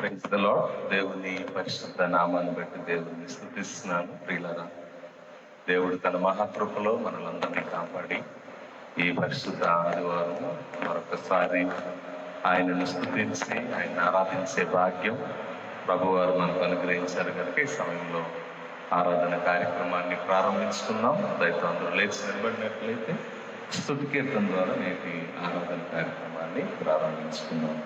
Praise the lord. దేవుని పరిశుద్ధ నామాన్ని బట్టి దేవుని స్తుతిస్తున్నాను. ప్రియులారా, దేవుడు తన మహాకృపలో మనలందరినీ కాపాడి ఈ పరిశుద్ధ ఆదివారం మరొకసారి ఆయనను స్తుతించి ఆయన ఆరాధించే భాగ్యం ప్రభువారు మనకు అనుగ్రహించారు కనుక ఈ సమయంలో ఆరాధన కార్యక్రమాన్ని ప్రారంభించుకున్నాం. దయతో అందరూ లేచి నిలబడినట్లయితే స్తుతి కీర్తన ద్వారా నేటి ఆరాధన కార్యక్రమాన్ని ప్రారంభించుకున్నాం.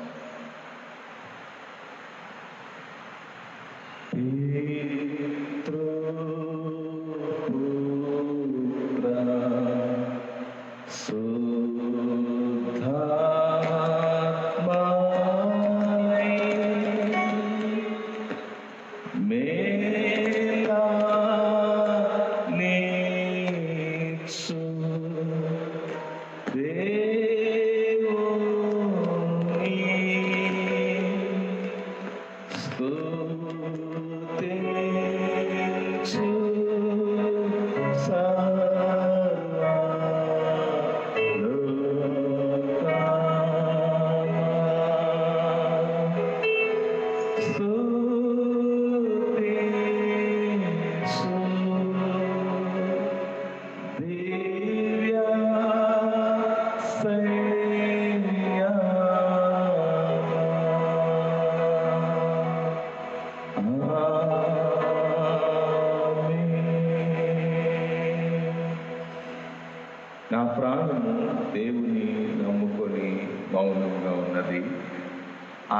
నా ప్రాణము దేవుని నమ్ముకొని మౌనంగా ఉన్నది.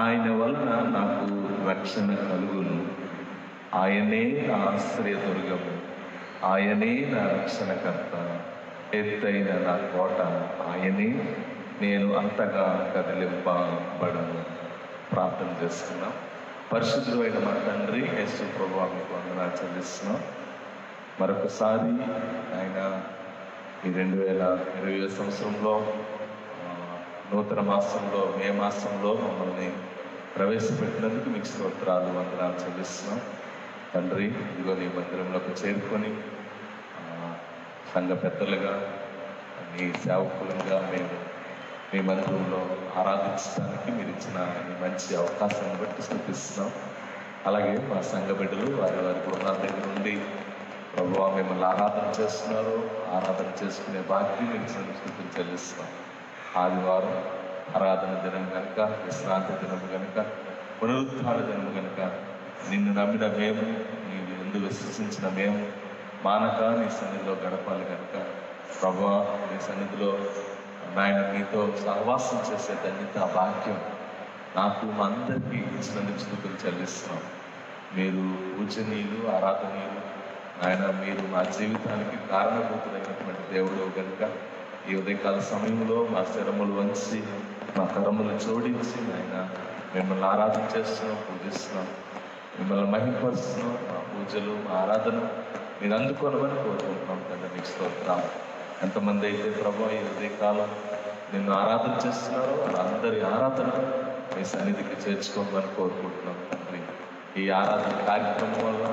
ఆయన వలన నాకు రక్షణ కలుగును. ఆయనే నా ఆశ్రయదుర్గము, ఆయనే నా రక్షణకర్త, ఎత్తైన నా కోట ఆయనే, నేను అంతగా కదిలింపబడను. ప్రార్థన చేస్తున్నాం. పరిశుద్ధుడైన మా తండ్రి యేసు ప్రభువా, మీకు వందనాలు చెల్లిస్తున్నాం. మరొకసారి ఆయన ఈ 2020 సంవత్సరంలో నూతన మాసంలో మే మాసంలో మమ్మల్ని ప్రవేశపెట్టినందుకు మీకు స్తోత్రాలు, వందనాలు చెల్లిస్తున్నాం. తండ్రి, ఇదిగో నీ మందిరంలోకి చేరుకొని సంఘ పెద్దలుగా నీ సేవకులుగా మేము మీ మందిరంలో ఆరాధించడానికి మీరు ఇచ్చిన ఈ మంచి అవకాశాన్ని బట్టి స్తుతిస్తున్నాం. అలాగే మా సంఘ బిడ్డలు వారి వారి గృహాల దగ్గర నుండి ప్రభువా మిమ్మల్ని ఆరాధన చేస్తున్నారు. ఆరాధన చేసుకునే భాగ్యం మీకు స్తుతిని చెల్లిస్తున్నాం. ఆదివారం ఆరాధన దినం కనుక, విశ్రాంతి దినం కనుక, పునరుత్థాన దినం కనుక, నిన్ను నమ్మిన మేము, నీ ఎందు విశ్వసించిన మేము మానక నీ సన్నిధిలో గడపాలి కనుక ప్రభువా, నీ సన్నిధిలో నాయన మీతో సహవాసం చేసే ధన్యత భాగ్యం నాకు మా అందరికీ ఇచ్చినందుకు స్తుతిని చెల్లిస్తున్నాం. మీరు పూజనీయులు, ఆరాధనీయులు ఆయన, మీరు మా జీవితానికి కారణభూతులైనటువంటి దేవుడు కనుక ఈ ఉదయకాల సమయంలో మా శరములు వంచి మా కరములు జోడించి ఆయన మిమ్మల్ని ఆరాధన చేస్తున్నాం, పూజిస్తున్నాం, మిమ్మల్ని మహిమపరుస్తున్నాం. మా పూజలు, మా ఆరాధన మీరు అందుకోనమని కోరుకుంటున్నాం. తండ్రి, మీకు స్తోత్రం. ఎంతమంది అయితే ప్రభు ఈ ఉదయకాలం నిన్ను ఆరాధన చేస్తున్నారో వాళ్ళందరి ఆరాధన మీ సన్నిధికి చేర్చుకోమని కోరుకుంటున్నాం. తండ్రి, ఈ ఆరాధన కార్యక్రమం వల్ల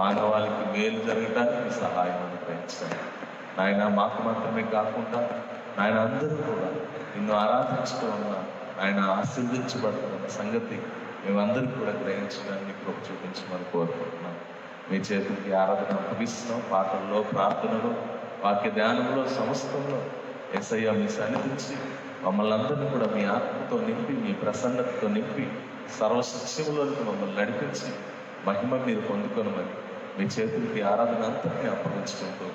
మానవాళికి మేలు జరగడానికి మీ సహాయం అనుగ్రహించండి నాయన. మాకు మాత్రమే కాకుండా నాయన అందరూ కూడా నిన్ను ఆరాధించడం వల్ల ఆయన ఆశీర్వదించబడుతున్న సంగతి మేమందరికీ కూడా గ్రహించడానికి కృప చూపించమని కోరుకుంటున్నాం. మీ చేతులకి ఆరాధన అప్పగిస్తున్నాం. పాటల్లో, ప్రార్థనలో, వాక్య ధ్యానంలో, సమస్తంలో యేసయ్య మీ సన్నిధించి మమ్మల్ని అందరినీ కూడా మీ ఆత్మతో నింపి, మీ ప్రసన్నతతో నింపి, సర్వసత్యములోకి మమ్మల్ని నడిపించి మహిమ మీరు పొందుకొనమని మీ చేతులకి ఆరాధన అంతటినీ అప్పగించుకుంటూ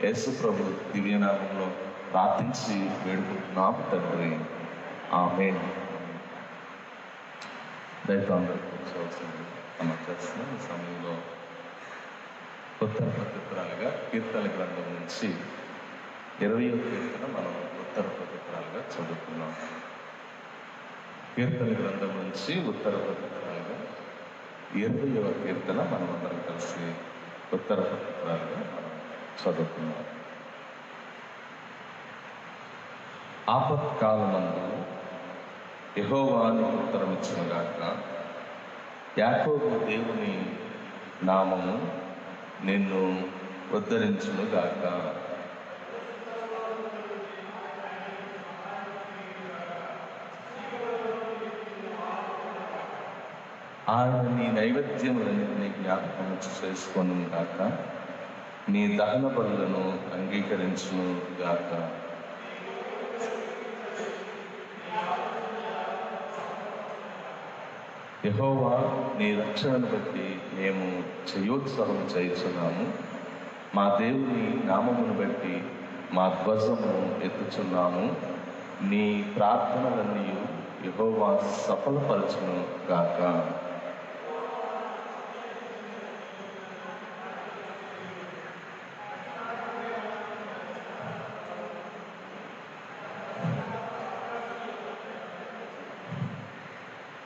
యేసు ప్రభు దివ్యనామంలో ప్రార్థించి వేడుకుంటున్నాము తండ్రి, ఆమేన్. దయతో అందరూ కూర్చోవలసింది మనం చేస్తున్నాం. ఈ సమయంలో ఉత్తర ప్రత్యుత్తరాలుగా కీర్తన గ్రంథం నుంచి 20వ కీర్తన మనం ఉత్తర ప్రత్యుత్తరాలుగా చదువుకున్నాం. కీర్తన గ్రంథం నుంచి ఉత్తర ప్రత్యుత్తరాలుగా 20వ కీర్తన మనం అందరం కలిసి ఉత్తర ప్రత్యుత్తరాలుగా మనం చదువుకున్నాం. ఆపత్కాలమందు యెహోవానికి ఉత్తరం ఇచ్చునుగాక, యాకోబు దేవుని నామము నిన్ను ఉద్ధరించునుగాక. ఆయన నీ నైవేద్యములన్నింటినీ జ్ఞాపకం చేసుకొను గాక. నీ దహన బలులను అంగీకరించును గాక. యెహోవా, నీ రక్షణను బట్టి మేము జయోత్సవం చేయుచున్నాము. మా దేవుని నామమును బట్టి మా ధ్వజము ఎత్తుచున్నాము. నీ ప్రార్థనలన్నీ యెహోవా సఫలపరచును గాక.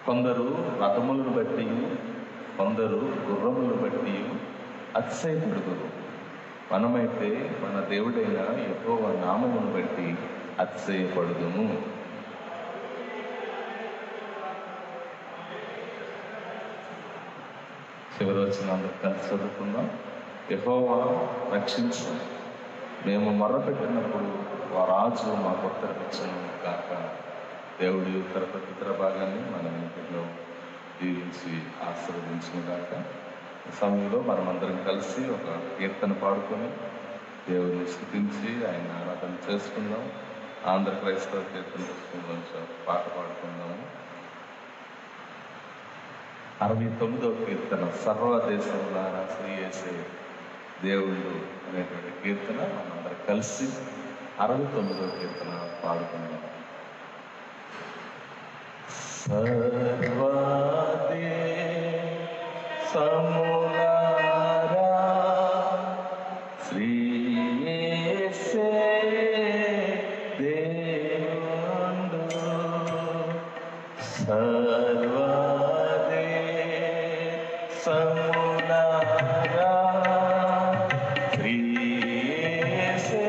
కొందరు రథములను బట్టి, కొందరు గుర్రములను బట్టి అతిశయపడుదురు. మనమైతే మన దేవుడైన యెహోవా నామమును బట్టి అతిశయపడుదుము. చివరి వచ్చిన అందరూ కలిసి చదువుకుందాం. యెహోవా రక్షించు, మేము మొర్రపెట్టినప్పుడు ఆ రాజు మా ఉత్తరమిచ్చును గాక. దేవుడి ఉత్తర ప్రత్యుత్తర భాగాన్ని మన ఇంటిలో దీవించి ఆశీర్వదించును గాక. ఈ సమయంలో మనమందరం కలిసి ఒక కీర్తన పాడుకొని దేవుడిని స్తుతించి ఆయన ఆరాధన చేసుకుందాం. ఆంధ్ర క్రైస్తవ కీర్తన పుస్తకంలో పాట పాడుకుందాము. 69వ కీర్తన, సర్వదేశంలో శ్రీ యేసే దేవుళ్ళు అనేటువంటి కీర్తన మనందరం కలిసి 69వ కీర్తన పాడుకుందాం. సర్వదే సములారా శ్రీ యేసే దేవుండు. సర్వదే సములారా శ్రీ యేసే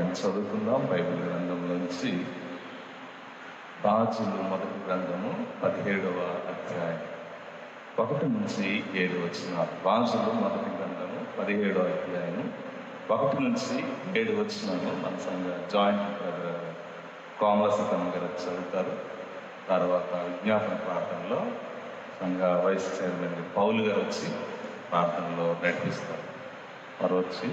వాక్యాన్ని చదువుకుందాం. బైబిల్ గ్రంథం నుంచి రాజులు మొదటి గ్రంథము 17వ అధ్యాయం 1 నుంచి 7 వచనాలు. రాజులు మొదటి గ్రంథము 17వ అధ్యాయం 1 నుంచి 7 వచనాలు మన సంఘ జాయింట్ కోమలసతమ్మ గారు చదువుతారు. తర్వాత విజ్ఞాపన ప్రార్థనలో సంఘ వైస్ చైర్మన్ పౌలు గారు వచ్చి ప్రార్థనలో నడిపిస్తారు. వారు వచ్చి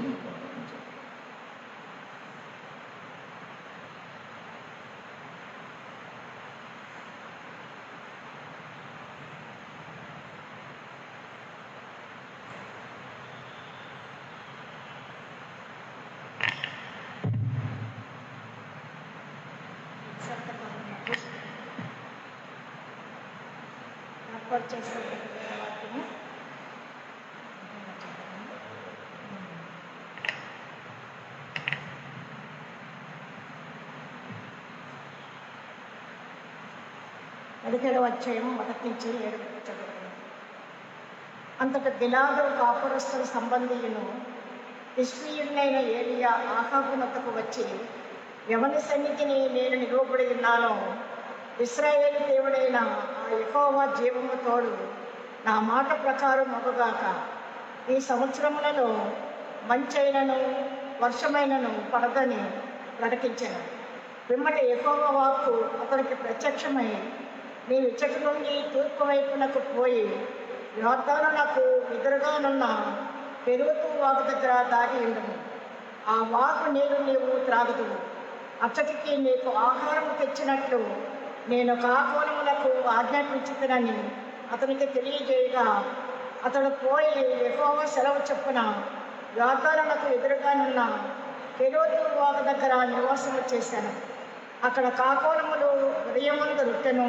పదిహేడవ అధ్యాయం 1 నుంచి 7 చదువుతుంది. అంతట గిలాదు కాపురస్తుల సంబంధియును తిష్బీయుడైన ఏలియా ఆహాబునొద్దకు వచ్చి, ఎవని సన్నిధిని నేను నిలువబడి ఉన్నానో ఇశ్రాయేలు దేవుడైన ఆ యెహోవా జీవము తోడు నా మాట ప్రకారం మొగగాక, ఈ సంవత్సరములలో మంచైనను వర్షమైనను పడదని ప్రకటించాను. పిమ్మటి యెహోవా వాక్కు అతనికి ప్రత్యక్షమై, నీ ఇచ్చట నుండి తూర్పు వైపునకు పోయి యోర్దానునకు ఎదురుగానున్న పెరుగుతూ వాగు దగ్గర దాగి ఉండము. ఆ వాగు నీరు నీవు త్రాగుదువు. అచ్చటికి నీకు ఆహారం తెచ్చినట్లు నేను కాకోలములకు ఆజ్ఞాపించుతానని అతనికి తెలియజేయగా, అతడు పోయి యెహోవా సెలవు చొప్పున యోర్దానునకు ఎదురుగానున్న పెరుగుతూ వాగు దగ్గర నివాసము చేశాను. అక్కడ కాకోలములు ఉదయమందు రొట్టెను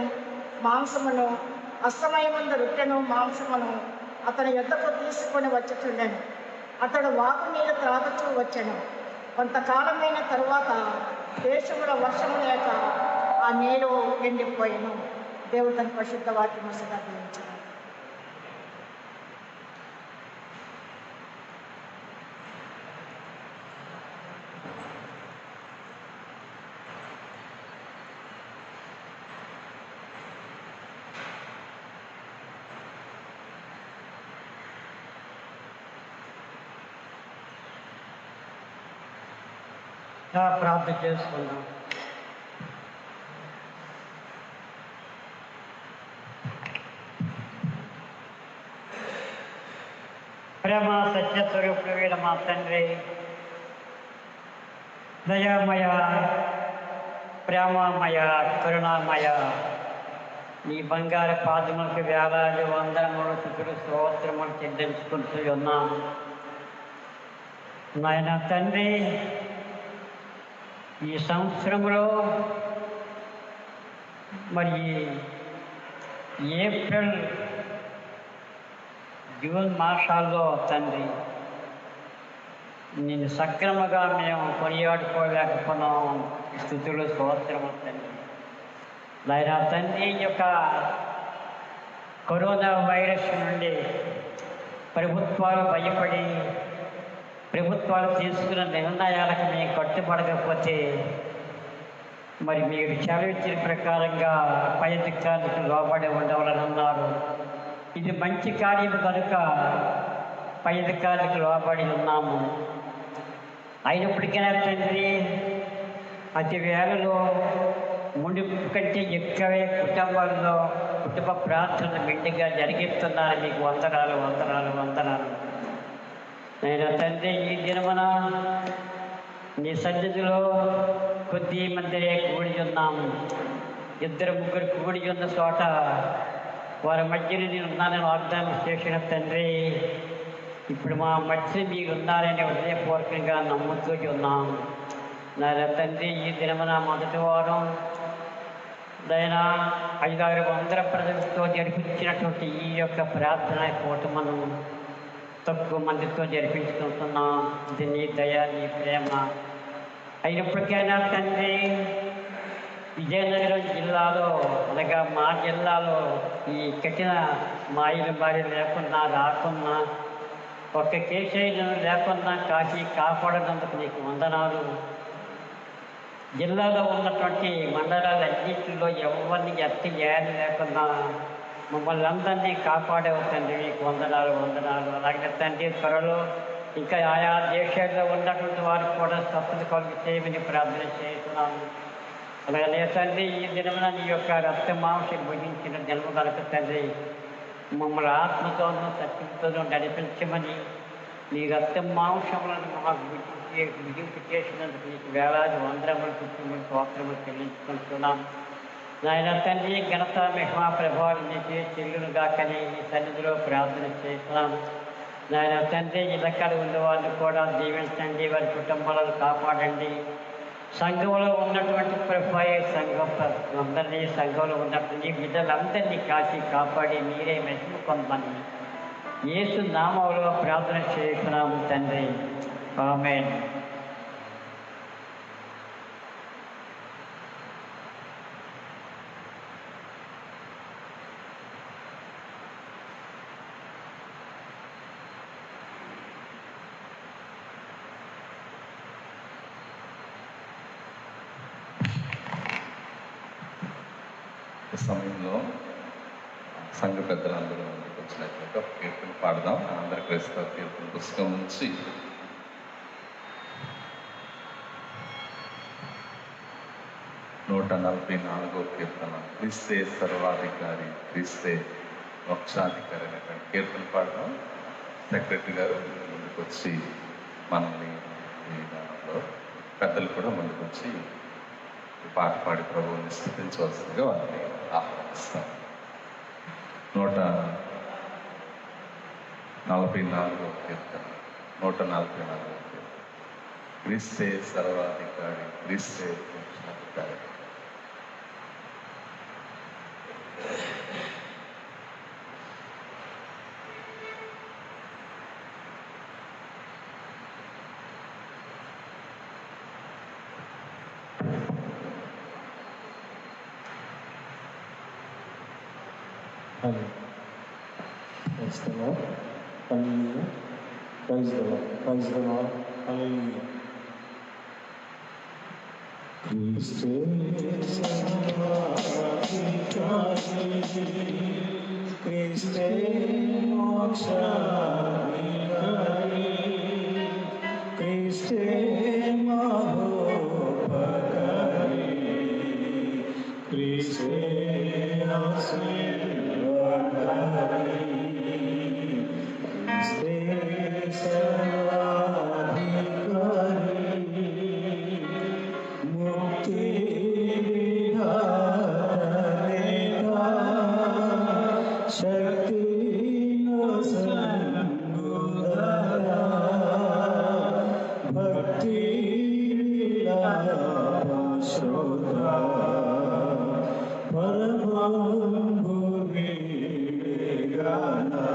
మాంసమును, అస్తమయమందు రొట్టెను మాంసమును అతని యొద్దకు తీసుకొని వచ్చుచుండెను. అతడు వాగు నీరు త్రాగుతూ వచ్చాను. కొంతకాలమైన తరువాత దేశంలో వర్షము లేక ఆ నీరు ఎండిపోయాను. దేవుడు తన పరిశుద్ధ వాక్యము సదాపించాడు. ప్రార్థన చేసుకుందాం. ప్రేమ సత్యస్వరూపుడైన మా తండ్రి, దయామయ, ప్రేమమయ, కరుణామయ, నీ బంగారు పాదములకు వేలాది వందనములు స్తుతులు స్తోత్రములు చెల్లించుకుంటూ ఉన్నాము. నాయన తండ్రి, ఈ సంవత్సరంలో మరి ఏప్రిల్ జూన్ మాసాల్లో తండ్రి నేను సక్రమంగా మేము కొనియాడుకోలేకపోయినాం. స్తుతులు స్తోత్రము తండ్రి. నాయన తండ్రి, ఈ యొక్క కరోనా వైరస్ నుండి ప్రభుత్వాలు భయపడి ప్రభుత్వాలు తీసుకున్న నిర్ణయాలకు మేము కట్టుబడకపోతే మరి మీరు చదివించిన ప్రకారంగా పై అధికారులకు లోబడి ఉండవాలని అన్నారు. ఇది మంచి కార్యం కనుక పై అధికారులకు లోబడి ఉన్నాము. అయినప్పటికైనా తండ్రి, అతి వేళలో మునుపు కంటే ఎక్కువే కుటుంబాల్లో కుటుంబ ప్రార్థనలు మెండుగా జరిగిస్తున్నారు. మీకు వందనాలు వందనాలు వందనాలు. నేను తండ్రి, ఈ దినమున నీ సన్నిధిలో కొద్ది మందిరే కూడి ఉన్నాము. 2-3 కూడి ఉన్న చోట వారి మధ్యన నేను ఉన్నానని వాగ్దానం చేసిన తండ్రి, ఇప్పుడు మా మధ్య మీరు ఉన్నారని హృదయపూర్వకంగా నమ్ముతూ ఉన్నాం. నా తండ్రి, ఈ దినమున మొదటి వారం దైనా 500-600 ప్రజలతో జరిపించినటువంటి ఈ యొక్క ప్రార్థన కూటమును తక్కువ మందితో జరిపించుకుంటున్నాం. ఇది నీ దయ, నీ ప్రేమ. అయినప్పటికైనా తండ్రి, విజయనగరం జిల్లాలో అనగా మా జిల్లాలో ఈ కఠిన మాయల బారి లేకుండా రాకున్నా, ఒక్క కేసైనా లేకుండా కాశీ కాపాడినందుకు నీకు వందనాలు. జిల్లాలో ఉన్నటువంటి మండలాలన్నింటిలో ఎవరిని ఎత్తి ఏది లేకుండా మమ్మల్ని అందరినీ కాపాడేవు తండ్రి, మీకు వందనాలు వందనాలు. అలాగే తండ్రి, త్వరలో ఇంకా ఆయా దేశాల్లో ఉన్నటువంటి వారికి కూడా స్వస్థత కలిగి చేయమని ప్రార్థన చేస్తున్నాను. అలాగే తండ్రి, ఈ దినమున నీ యొక్క రక్త మాంసం భుజించిన జన్మ కనుక తండ్రి, మమ్మల్ని ఆత్మతోనూ సత్యంతోనూ నడిపించమని, నీ రక్త మాంసములను మాకు భుజింపు చేసినందుకు నీకు వేలాది వందరములు కుటుంబం స్తోత్రములు చెల్లించుకుంటున్నాం. నాయన తండ్రి, ఘనత మహిమ ప్రభావాలు నీకే చెల్లునుగా కానీ ఈ సన్నిధిలో ప్రార్థన చేస్తున్నాం. నాయన తండ్రి, ఇలకలు ఉన్నవాళ్ళు కూడా దీవించండి, వారి కుటుంబాలను కాపాడండి. సంఘంలో ఉన్నటువంటి ప్రభాయ సంఘం అందరినీ, సంఘంలో ఉన్నటువంటి బిడ్డలందరినీ కాచి కాపాడి మీరే మెచ్చుకు పొందమని యేసు నామములో ప్రార్థన చేస్తున్నాము తండ్రి. ఆమేన్. ఈ సమయంలో సంఘ పెద్దలందరూ ముందుకు వచ్చినట్లుగా కీర్తన పాడదాం. అందరి క్రైస్తవ కీర్తన పుస్తకం నుంచి 144వ కీర్తన, క్రీస్తే సర్వాధికారి, క్రీస్తే మోక్షాధికారి అనేటువంటి కీర్తన పాడదాం. సెక్రటరీ గారు ముందుకు వచ్చి మనల్ని ఈ దానిలో పెద్దలు కూడా ముందుకు వచ్చి ఈ పాట పాడి ప్రభువుని స్థుతించవలసిందిగా వారిని ఆహ్వానిస్తాం. 144వ కీర్తన, 144వ కీర్తన. క్రీస్తే సర్వాధికారి, క్రీస్తే మోక్షాధికారి. Praise the Lord. Hallelujah. Praise the Lord. Praise the Lord. Hallelujah. Christe Christe moksha-vikari, Christe mahopakari, Christe asirvakari, Christe sarvadhikari, mukti vidhaneta, shakti nasangudara, bhakti vilapashodha, paramambhuvi gana,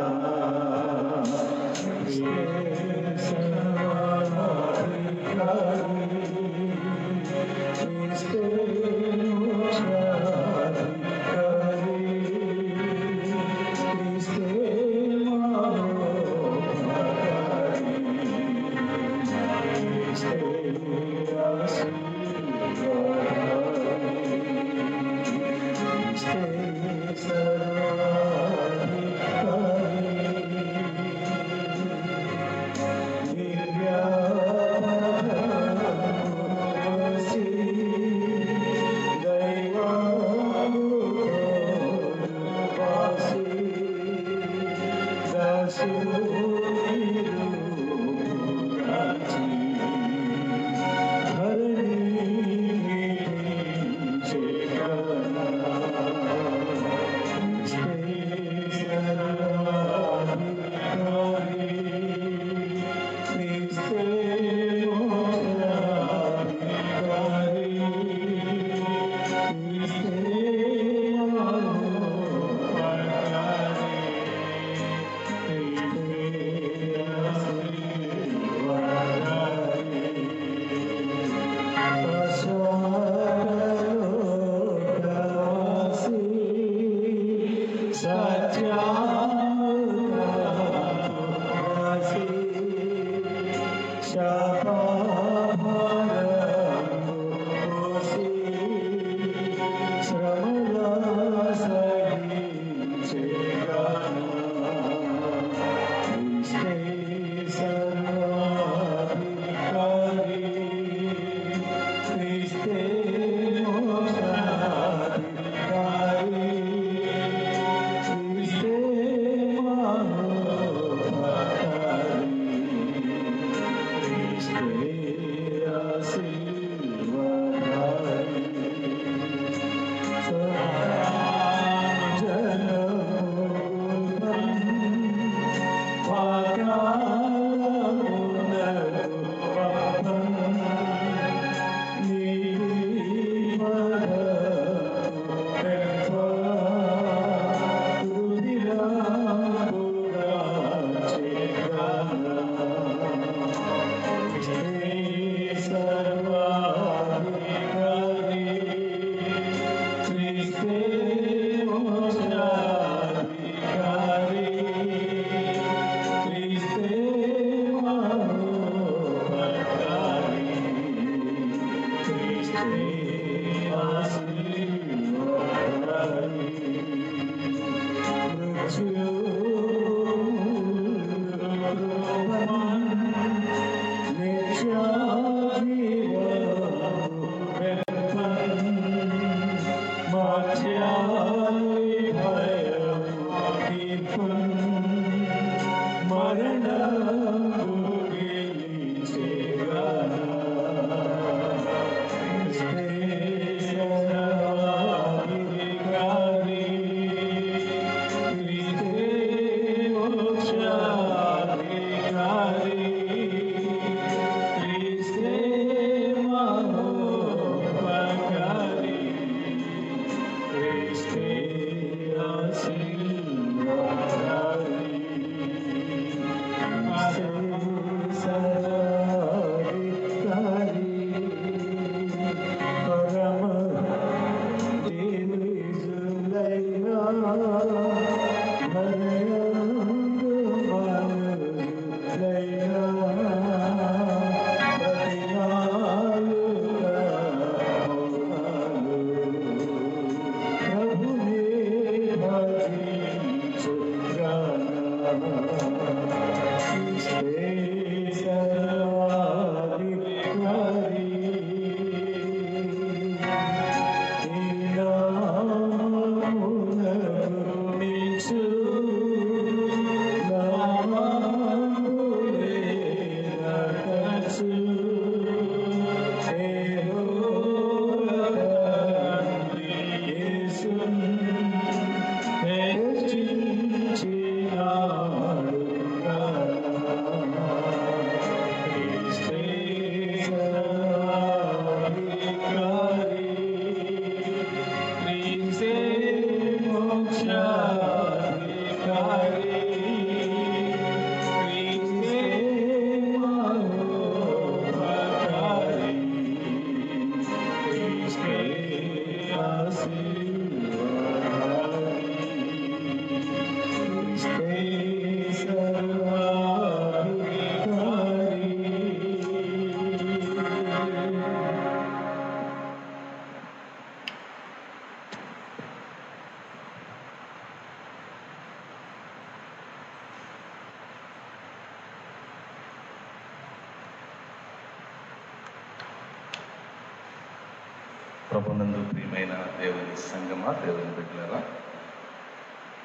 ప్రభునందు ప్రియమైన దేవుని సంగమా, దేవుని బిడ్డలారా,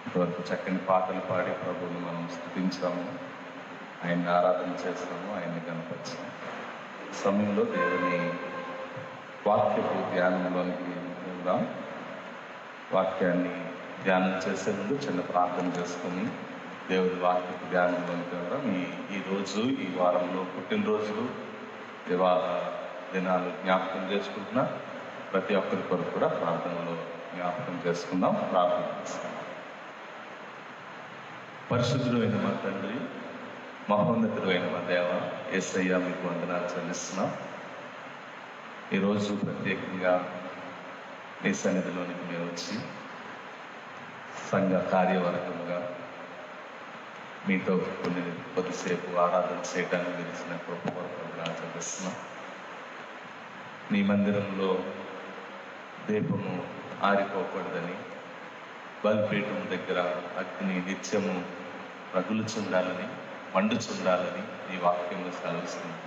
ఇంతవరకు చక్కని పాటలు పాడి ప్రభువుని మనం స్తుతించాము, ఆయన్ని ఆరాధన చేస్తాము, ఆయన్ని కనపరిచాము. సమయంలో దేవుని వాక్యపు ధ్యానంలోనికి వెళ్దాం. వాక్యాన్ని ధ్యానం చేసే ముందు చిన్న ప్రార్థన చేసుకొని దేవుని వాక్యపు ధ్యానంలోనికి వెళ్దాం. ఈ రోజు, ఈ వారంలో పుట్టినరోజులు, వివాహ దినాలు జ్ఞాపకం చేసుకుంటున్నా ప్రతి ఒక్కరి కొరకు కూడా ప్రార్థనలో జ్ఞాపకం చేసుకుందాం. ప్రార్థన చేస్తాం. పరిశుద్ధుడు అయిన మా తండ్రి, మహోన్నతుడు అయిన మా దేవ, యేసయ్య మీకు వందనాలు చెల్లిస్తున్నాం. ఈరోజు ప్రత్యేకంగా మీ సన్నిధిలోనికి మేము వచ్చి సంఘ కార్యవర్గంగా మీతో కొద్దిసేపు ఆరాధన చేయడానికి తెలిసిన గొప్ప కొరకు చెల్లిస్తున్నాం. నీ మందిరంలో దీపము ఆరిపోకూడదని, బలిపీఠం దగ్గర అగ్ని నిత్యము రగులుచుండాలని, మండుచుండాలని నీ వాక్యంలో సెలవుస్తుంది.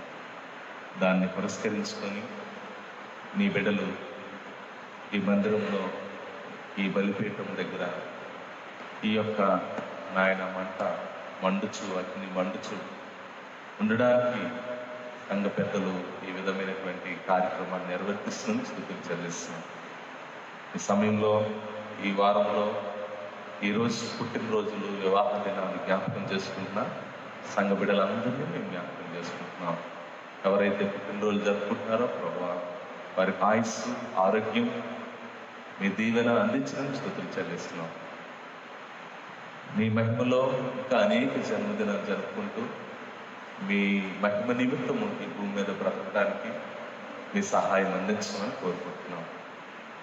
దాన్ని పురస్కరించుకొని నీ బిడ్డలు ఈ మందిరంలో, ఈ బలిపీఠం దగ్గర ఈ యొక్క నాయన మంట మండుచు, అగ్ని మండుచు ఉండడానికి సంఘ పెద్దలు ఈ విధమైనటువంటి కార్యక్రమాన్ని నిర్వర్తిస్తున్నందుకు స్తుతులు చెల్లిస్తున్నాం. ఈ సమయంలో, ఈ వారంలో, ఈరోజు పుట్టినరోజులు, వివాహ దినాన్ని జ్ఞాపకం చేసుకుంటున్నా సంఘ బిడ్డలందరినీ మేము జ్ఞాపకం చేసుకుంటున్నాం. ఎవరైతే పుట్టినరోజు జరుపుకుంటున్నారో ప్రభువా, వారి ఆయుస్సు, ఆరోగ్యం, మీ దీవెన అందించడానికి స్తుతులు చెల్లిస్తున్నాం. మీ మహిమలో ఇంకా అనేక జన్మదినాలు జరుపుకుంటూ మీ మహిమ నిమిత్తము ఈ భూమి మీద బ్రతకడానికి మీ సహాయం అందించమని కోరుకుంటున్నాం.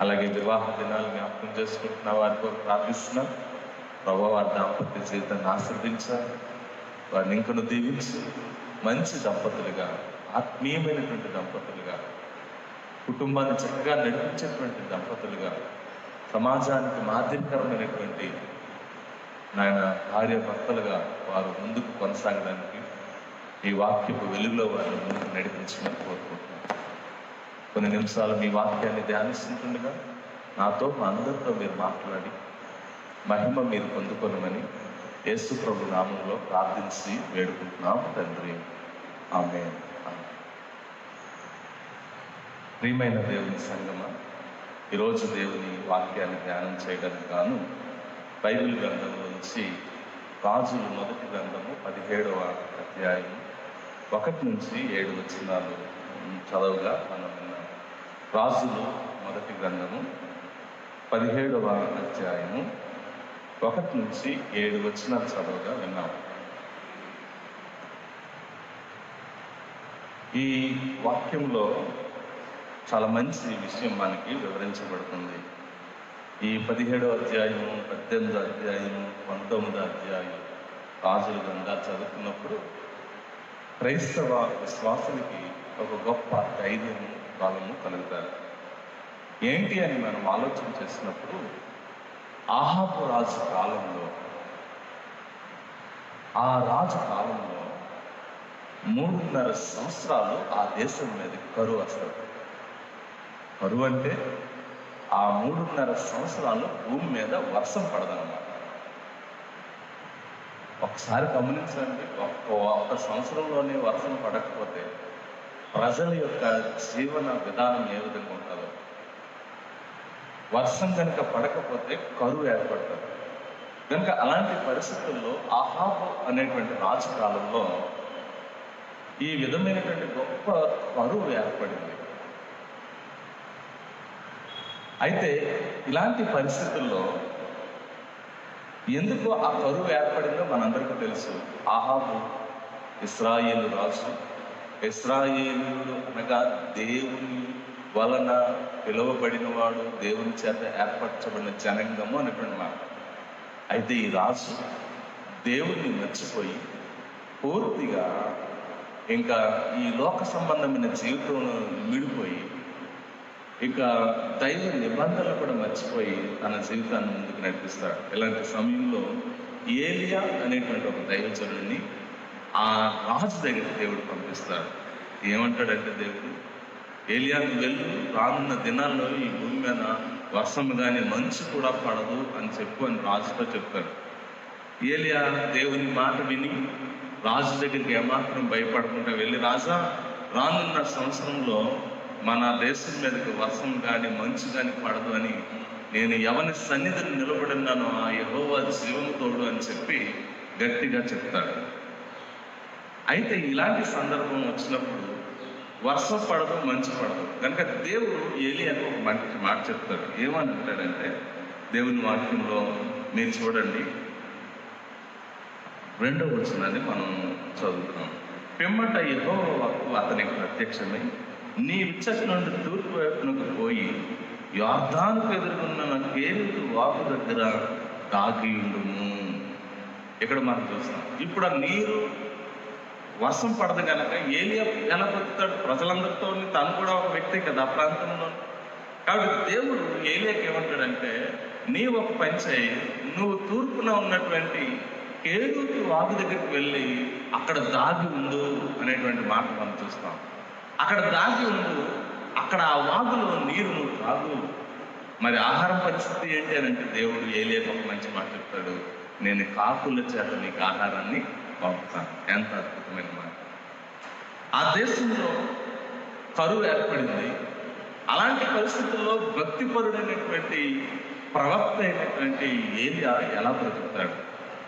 అలాగే వివాహ దినాలు జ్ఞాపకం చేసుకుంటున్న వారి కొరకు ప్రార్థిస్తున్నాం. ప్రభు వారి దాంపత్య జీవితాన్ని ఆశీర్వదించాలి, వారిని ఇంకను దీవించి మంచి దంపతులుగా, ఆత్మీయమైనటువంటి దంపతులుగా, కుటుంబాన్ని చక్కగా నడిపించేటువంటి దంపతులుగా, సమాజానికి మాదిరికరమైనటువంటి నాయన భార్య భర్తలుగా వారు ముందుకు కొనసాగడానికి ఈ వాక్యపు వెలుగులో వారిని ముందుకు నడిపించమని కోరుకుంటున్నాను. కొన్ని నిమిషాలు మీ వాక్యాన్ని ధ్యానిస్తుండగా నాతో మా అందరితో మీరు మాట్లాడి మహిమ మీరు పొందుకొనమని యేసు ప్రభు నామంలో ప్రార్థించి వేడుకుంటున్నాం తండ్రి. ఆమేన్. ప్రియమైన దేవుని సంగమా, ఈరోజు దేవుని వాక్యాన్ని ధ్యానం చేయడానికి గాను బైబిల్ గ్రంథం నుంచి రాజులు మొదటి గ్రంథము 17వ అధ్యాయం 1 నుంచి 7 వచనాలు చదవగా మనం విన్నాం. రాజులు మొదటి గ్రంథము 17వ అధ్యాయము 1 నుంచి 7 వచనాలు చదవగా విన్నాం. ఈ వాక్యంలో చాలా మంచి విషయం మనకి వివరించబడుతుంది. ఈ 17వ అధ్యాయము, 18వ అధ్యాయము, 19వ అధ్యాయం రాజుల గ్రంథాలు చదువుతున్నప్పుడు క్రైస్తవ విశ్వాసులకి ఒక గొప్ప ధైర్యం, బలము కలుగుతారు. ఏంటి అని మనం ఆలోచన చేసినప్పుడు, ఆహాబు రాజు కాలంలో, ఆ రాజు కాలంలో 3.5 సంవత్సరాలు ఆ దేశం మీద కరువు వస్తుంది. కరువు అంటే ఆ 3.5 సంవత్సరాలు భూమి మీద వర్షం పడదన్నమాట. ఒకసారి గమనించండి, ఒక్క సంవత్సరంలోనే వర్షం పడకపోతే ప్రజల యొక్క జీవన విధానం ఏ విధంగా ఉంటుందో, వర్షం కనుక పడకపోతే కరువు ఏర్పడుతుంది. కనుక అలాంటి పరిస్థితుల్లో ఆహాబు అనేటువంటి రాజు కాలంలో ఈ విధమైనటువంటి గొప్ప కరువు ఏర్పడింది. అయితే ఇలాంటి పరిస్థితుల్లో ఎందుకు ఆ కరువు ఏర్పడిందో మనందరికీ తెలుసు. ఆహాబు ఇశ్రాయేలు రాజు. ఇశ్రాయేలు అనగా దేవుని వలన పిలువబడినవాడు, దేవుని చేత ఏర్పరచబడిన జనాంగము అనేటువంటి మాట. అయితే ఈ రాజు దేవుణ్ణి మర్చిపోయి పూర్తిగా ఇంకా ఈ లోక సంబంధమైన జీవితం విడిపోయి, ఇక దైవ నిబంధనలు కూడా మర్చిపోయి తన జీవితాన్ని ముందుకు నడిపిస్తాడు. ఇలాంటి సమయంలో ఏలియా అనేటువంటి ఒక దైవజనుడిని ఆ రాజు దగ్గరికి దేవుడు పంపిస్తాడు. ఏమంటాడంటే దేవుడు, ఏలియాకు వెళ్ళు, రానున్న దినాల్లో ఈ భూమి మీద వర్షం కానీ మంచు కూడా పడదు అని చెప్పు అని రాజుతో చెప్తాడు. ఏలియా దేవుని మాట విని రాజు దగ్గరికి ఏమాత్రం భయపడకుండా వెళ్ళి, రాజా, రానున్న సంవత్సరంలో మన దేశం మీదకి వర్షం కానీ మంచు కానీ పడదు అని నేను ఎవరి సన్నిధిని నిలబడినానో ఆ యెహోవా జీవము తోడు అని చెప్పి గట్టిగా చెప్తాడు. అయితే ఇలాంటి సందర్భం వచ్చినప్పుడు వర్షం పడదు, మంచు పడదు. కనుక దేవుడు ఏలియాకు ఒక మంచి మాట చెప్తాడు. ఏమని అంటాడంటే, దేవుని వాక్యంలో మీరు చూడండి 2వ వచనాన్ని మనం చదువుతున్నాం. పిమ్మట యెహోవా వాక్కు అతనికి ప్రత్యక్షమై, నీ ఇచ్చటి నుండి తూర్పు వైపునకు పోయి యొర్దానుకు ఎదుర్కొన్న కేరీతు వాగు దగ్గర దాగి ఉండుము. ఇక్కడ మనం చూస్తాం. ఇప్పుడు ఆ నీరు వర్షం పడదు కనుక ఏలియా ఎలా బతుకుతాడు? ప్రజలందరితో తను కూడా ఒక వ్యక్తి కదా ఆ ప్రాంతంలో. కాబట్టి దేవుడు ఏలియాకి ఏమంటాడంటే, నీ ఒక పని చేయి, నువ్వు తూర్పున ఉన్నటువంటి కేరీతు వాగు దగ్గరికి వెళ్ళి అక్కడ దాగి ఉండు అనేటువంటి మాట మనం చూస్తాం. అక్కడ దాగి ఉండు, అక్కడ ఆ వాగులో నీరు నువ్వు తాగు. మరి ఆహారం పరిస్థితి ఏంటి అని అంటే, దేవుడు ఏలియాకు ఒక మంచి మాట చెప్తాడు, నేను కాకుల చేత నీకు ఆహారాన్ని పంపుతాను. ఎంత అద్భుతమైన మాట! ఆ దేశంలో కరువు ఏర్పడింది. అలాంటి పరిస్థితుల్లో భక్తిపరుడైనటువంటి ప్రవక్త అయినటువంటి ఏలియా ఎలా బ్రతుకుతాడు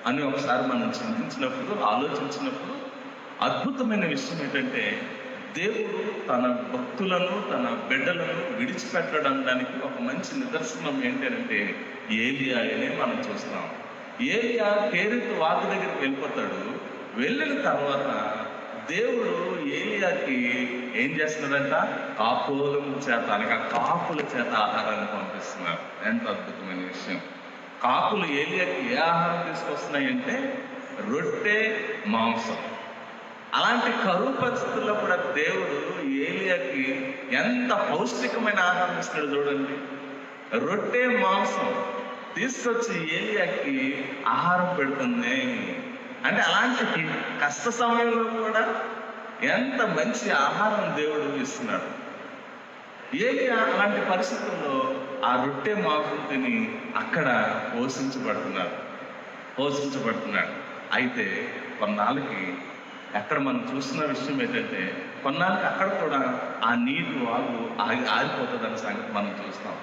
అని ఒకసారి మనం చింతించినప్పుడు, ఆలోచించినప్పుడు అద్భుతమైన విషయం ఏంటంటే, దేవుడు తన భక్తులను, తన బిడ్డలను విడిచిపెట్టడానికి ఒక మంచి నిదర్శనం ఏంటంటే ఏలియా అనే మనం చూస్తున్నాం. ఏలియా కేరీతు వాగు దగ్గరికి వెళ్ళిపోతాడు. వెళ్ళిన తర్వాత దేవుడు ఏలియాకి ఏం చేస్తున్నాడంట? కాపులం చేత అనగా కాపుల చేత ఆహారాన్ని పంపిస్తున్నారు. ఎంత అద్భుతమైన విషయం! కాపులు ఏలియాకి ఏ ఆహారం తీసుకొస్తున్నాయంటే రొట్టె, మాంసం. అలాంటి కరువు పరిస్థితుల్లో కూడా దేవుడు ఏలియాకి ఎంత పౌష్టికమైన ఆహారం ఇస్తున్నాడు చూడండి. రొట్టె, మాంసం తీసుకొచ్చి ఏలియాకి ఆహారం పెడుతుంది. అంటే అలాంటి కష్ట సమయంలో కూడా ఎంత మంచి ఆహారం దేవుడు ఇస్తున్నాడు. ఏలియా అలాంటి పరిస్థితుల్లో ఆ రొట్టె, మాంసం తిని అక్కడ పోషించబడుతున్నాడు. అయితే కొన్నాళ్ళకి అక్కడ మనం చూస్తున్న విషయం ఏంటంటే, కొన్నాళ్ళకి అక్కడ కూడా ఆ నీరు వాగు ఆరిపోతుందన్న సంగతి మనం చూస్తాం.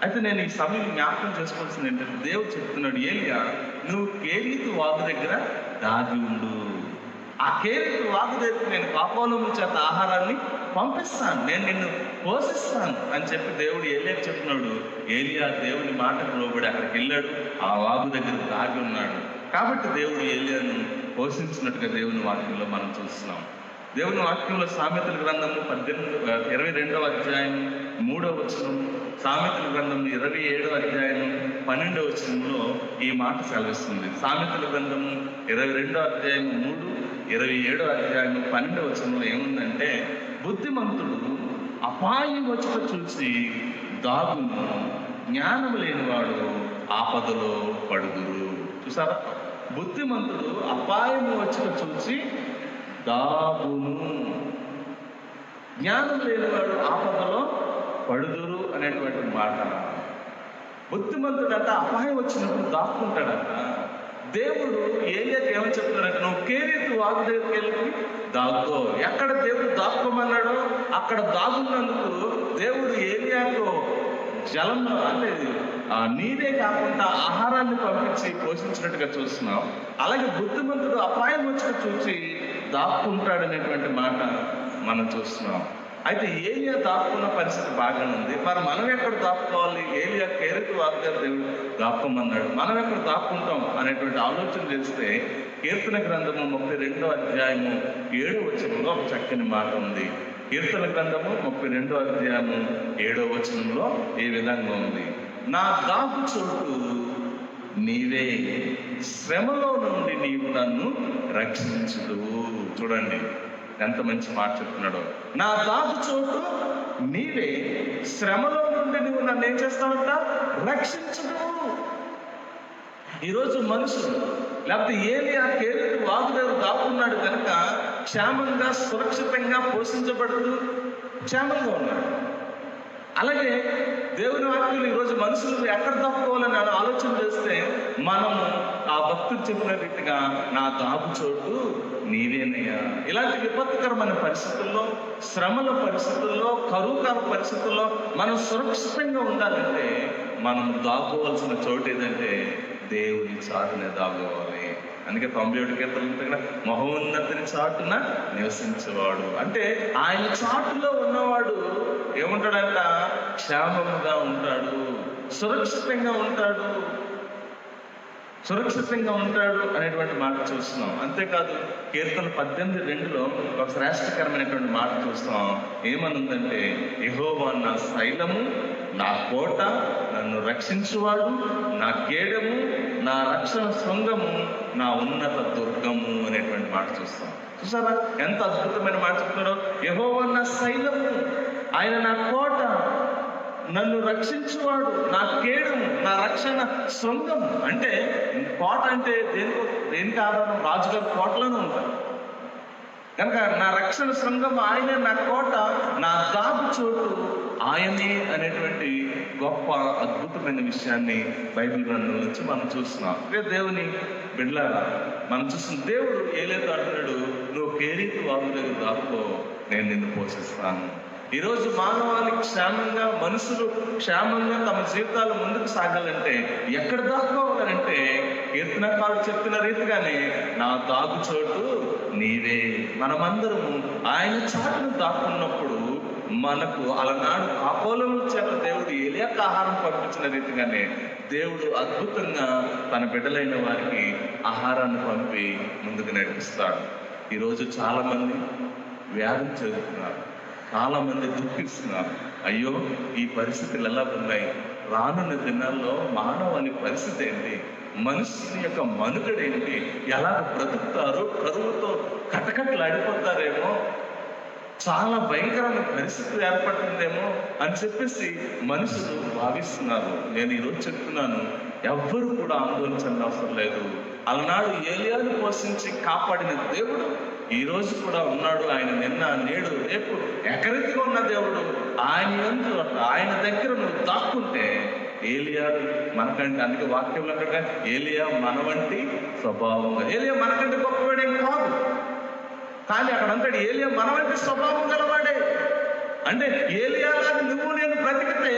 అయితే నేను ఈ సమయం జ్ఞాపకం చేసుకోవాల్సింది ఏంటంటే, దేవుడు చెప్తున్నాడు, ఏలియా నువ్వు కేరీతు వాగు దగ్గర దాగి ఉండు. ఆ కేరీతు వాగు దగ్గర నేను కాపోలముల చేత ఆహారాన్ని పంపిస్తాను, నేను నిన్ను పోషిస్తాను అని చెప్పి దేవుడు ఏలియాకి చెప్తున్నాడు. ఏలియా దేవుని మాటకు లోబడి అక్కడికి వెళ్ళాడు, ఆ వాగు దగ్గర దాగి ఉన్నాడు. కాబట్టి దేవుడు ఏలియాను పోషించినట్టుగా దేవుని వాక్యంలో మనం చూస్తున్నాం. దేవుని వాక్యంలో సామెతల గ్రంథము 22వ అధ్యాయం 3వ వచనం, సామెతల గ్రంథం 27వ అధ్యాయం 12వ వచనంలో ఈ మాట సెలవిస్తుంది. సామెతల గ్రంథము 22వ అధ్యాయం 3, 27వ అధ్యాయం 12వ వచనంలో ఏముందంటే, బుద్ధిమంతుడు అపాయం వచ్చుట చూసి దాగును, జ్ఞానం లేనివాడు ఆపదలో పడుదురు. చూసారా? బుద్ధిమంతుడు అపాయము వచ్చుట చూసి దాగును, జ్ఞానం లేనివాడు ఆపదలో పడుదురు అనేటువంటి మాట. బుద్ధిమంతుడంట అపాయం వచ్చినప్పుడు దాక్కుంటాడంట. దేవుడు ఏలియాకి ఏమని చెప్తున్నాడంటే, నువ్వు కేరీతు వాగు దగ్గరికి వెళ్ళి దాక్కో. ఎక్కడ దేవుడు దాక్కోమన్నాడో అక్కడ దాగున్నందుకు దేవుడు ఏలియాకు జలం అంటే నీరే కాకుండా ఆహారాన్ని పంపించి పోషించినట్టుగా చూస్తున్నాం. అలాగే బుద్ధిమంతుడు అపాయం వచ్చిన చూసి దాక్కుంటాడు అనేటువంటి మాట మనం చూస్తున్నాం. అయితే ఏలియా దాక్కున్న పరిస్థితి బాగానే ఉంది. మరి మనం ఎక్కడ దాక్కోవాలి? ఏలియా కేరీతు వాగు దగ్గర దేవుడు దాక్కోమన్నాడు, మనం ఎక్కడ దాక్కుంటాం అనేటువంటి ఆలోచన చేస్తే, కీర్తన గ్రంథము 32వ అధ్యాయము 7వ వచనంలో ఒక చక్కని మాట ఉంది. కీర్తన గ్రంథము 32వ అధ్యాయము 7వ వచనంలో ఈ విధంగా ఉంది, నా దాగు చోటు నీవే, శ్రమలో నుండి నీవు నన్ను రక్షించుదువు. చూడండి ఎంత మంచి మాట చెప్తున్నాడో. నా దాగు చోటు నీవే, శ్రమలో నుండి నువ్వు నన్ను ఏం చేస్తావంట? రక్షించుదువు. ఈరోజు మనుషులు లేకపోతే ఏలియా కేరీతు వాగు దగ్గర దాక్కున్నాడు కనుక క్షేమంగా, సురక్షితంగా పోషించబడుతూ క్షేమంగా ఉన్నాడు. అలాగే దేవుని వాక్యం ఈరోజు మనుషులు ఎక్కడ దాక్కోవాలని ఆలోచన చేస్తే, మనము ఆ భక్తులు చెప్పిన రీతిగా నా దాగు చోటు నీవేనయ్యా. ఇలాంటి విపత్తుకరమైన పరిస్థితుల్లో, శ్రమల పరిస్థితుల్లో, కరువుకర పరిస్థితుల్లో మనం సురక్షితంగా ఉండాలంటే మనం దాక్కోవాల్సిన చోటు ఏదంటే దేవుని చాటునే దాక్కోవాలి. అందుకే 91 కీర్తన మహోన్నతిని చాటున నివసించేవాడు అంటే ఆయన చాటులో ఉన్నవాడు ఏముంటాడంట? క్షేమంగా ఉంటాడు, సురక్షితంగా ఉంటాడు అనేటువంటి మాట చూస్తున్నాం. అంతేకాదు కీర్తన 18:2లో ఒక శ్రేష్టకరమైనటువంటి మాట చూస్తాం. ఏమనుందంటే, యెహోవా నా శైలము, నా కోట, నన్ను రక్షించువాడు, నా కేడము, నా రక్షణ శృంగము, నా ఉన్నత దుర్గము అనేటువంటి మాట చూస్తాం. చూసారా ఎంత అద్భుతమైన మాట చెప్తున్నాడో? యెహోవా నా శైలము, ఆయన నా కోట, నన్ను రక్షించువాడు, నా కేడము, నా రక్షణ శృంగం. అంటే కోట అంటే దేనికి ఆధారం? రాజుగారి కోటలోనే ఉంటారు కనుక నా రక్షణ శృంగం ఆయనే, నా కోట, నా దాగు చోటు ఆయనే అనేటువంటి గొప్ప అద్భుతమైన విషయాన్ని బైబిల్ గ్రంథం నుంచి మనం చూస్తున్నాం. దేవుని బిడ్డలారా, మనం చూస్తున్న దేవుడు ఏలియాతో అంటున్నాడు, నువ్వు కేరీతు వాగు దగ్గర దాక్కో, నేను నిన్ను పోషిస్తాను. ఈరోజు మానవాళి క్షేమంగా, మనుషులు క్షేమంగా తమ జీవితాలు ముందుకు సాగాలంటే ఎక్కడ దాక్కోవాలంటే కీర్తనకారుడు చెప్పిన రీతిగానే నా దాగు చోటు నీవే. మనమందరము ఆయన చాటును దాక్కున్నప్పుడు మనకు అలనాడు కాపోలముల చేత దేవుడు ఏలియాకు ఆహారం పంపించిన రీతిగానే దేవుడు అద్భుతంగా తన బిడ్డలైన వారికి ఆహారాన్ని పంపి ముందుకు నడిపిస్తాడు. ఈరోజు చాలామంది వ్యాధి చెందుతున్నారు, చాలామంది దుఃఖిస్తున్నారు. అయ్యో, ఈ పరిస్థితులు ఎలా ఉన్నాయి? రానున్న దినాల్లో మానవాళి పరిస్థితి ఏంటి? మనుషుని యొక్క మనుగడ ఏంటి? ఎలా బ్రతుకుతారు? కరువుతో కటకటలాడిపోతారేమో, చాలా భయంకరమైన పరిస్థితులు ఏర్పడుతుందేమో అని చెప్పేసి మనుషులు భావిస్తున్నారు. నేను ఈరోజు చెప్తున్నాను, ఎవ్వరు కూడా ఆందోళించాల్సిన అవసరం లేదు. అలనాడు ఏలియాను పోషించి కాపాడిన దేవుడు ఈ రోజు కూడా ఉన్నాడు. ఆయన నిన్న, నేడు, రేపు ఏకరీతిగా ఉన్న దేవుడు. ఆయన దగ్గర నువ్వు దాక్కుంటే ఏలియా మనకంటే, అందుకే వాక్యంలో కనుక ఏలియా మన వంటి స్వభావంగా, ఏలియా మనకంటే గొప్పవాడేం కాదు, కానీ అక్కడ అంటాడు ఏలియా మన వంటి స్వభావం గలవాడే. అంటే ఏలియాలాగా నువ్వు నేను బ్రతికితే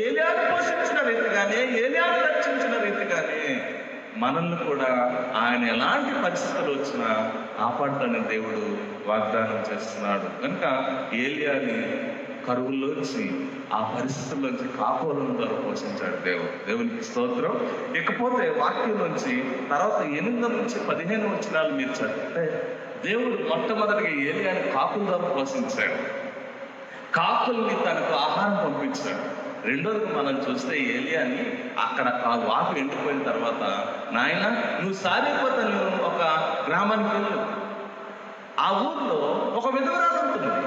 ఏలియాను పోషించిన రీతిగానే, ఏలియాను రక్షించిన రీతిగానే మనల్ని కూడా ఆయన ఎలాంటి పరిస్థితులు వచ్చినా కాపాడుతానని దేవుడు వాగ్దానం చేస్తున్నాడు. కనుక ఏలియాని కరువుల్లోంచి, ఆ పరిస్థితుల్లోంచి కాపురం ద్వారా పోషించాడు దేవునికి స్తోత్రం. ఇకపోతే వాక్యంలోంచి తర్వాత 8 నుంచి 15 వచనాలు మీరు చదివితే దేవుడు మొట్టమొదటిగా ఏలియాని కాపుల ద్వారా పోషించాడు, కాపుల్ని తనకు ఆహారం పంపించాడు. రెండోది మనం చూస్తే ఏలియాని అక్కడ ఆ వాకు ఎండిపోయిన తర్వాత, నాయన నువ్వు సారిపోతే నువ్వు ఒక గ్రామానికి వెళ్ళు, ఆ ఊర్లో ఒక విధవరాలు ఉంటుంది.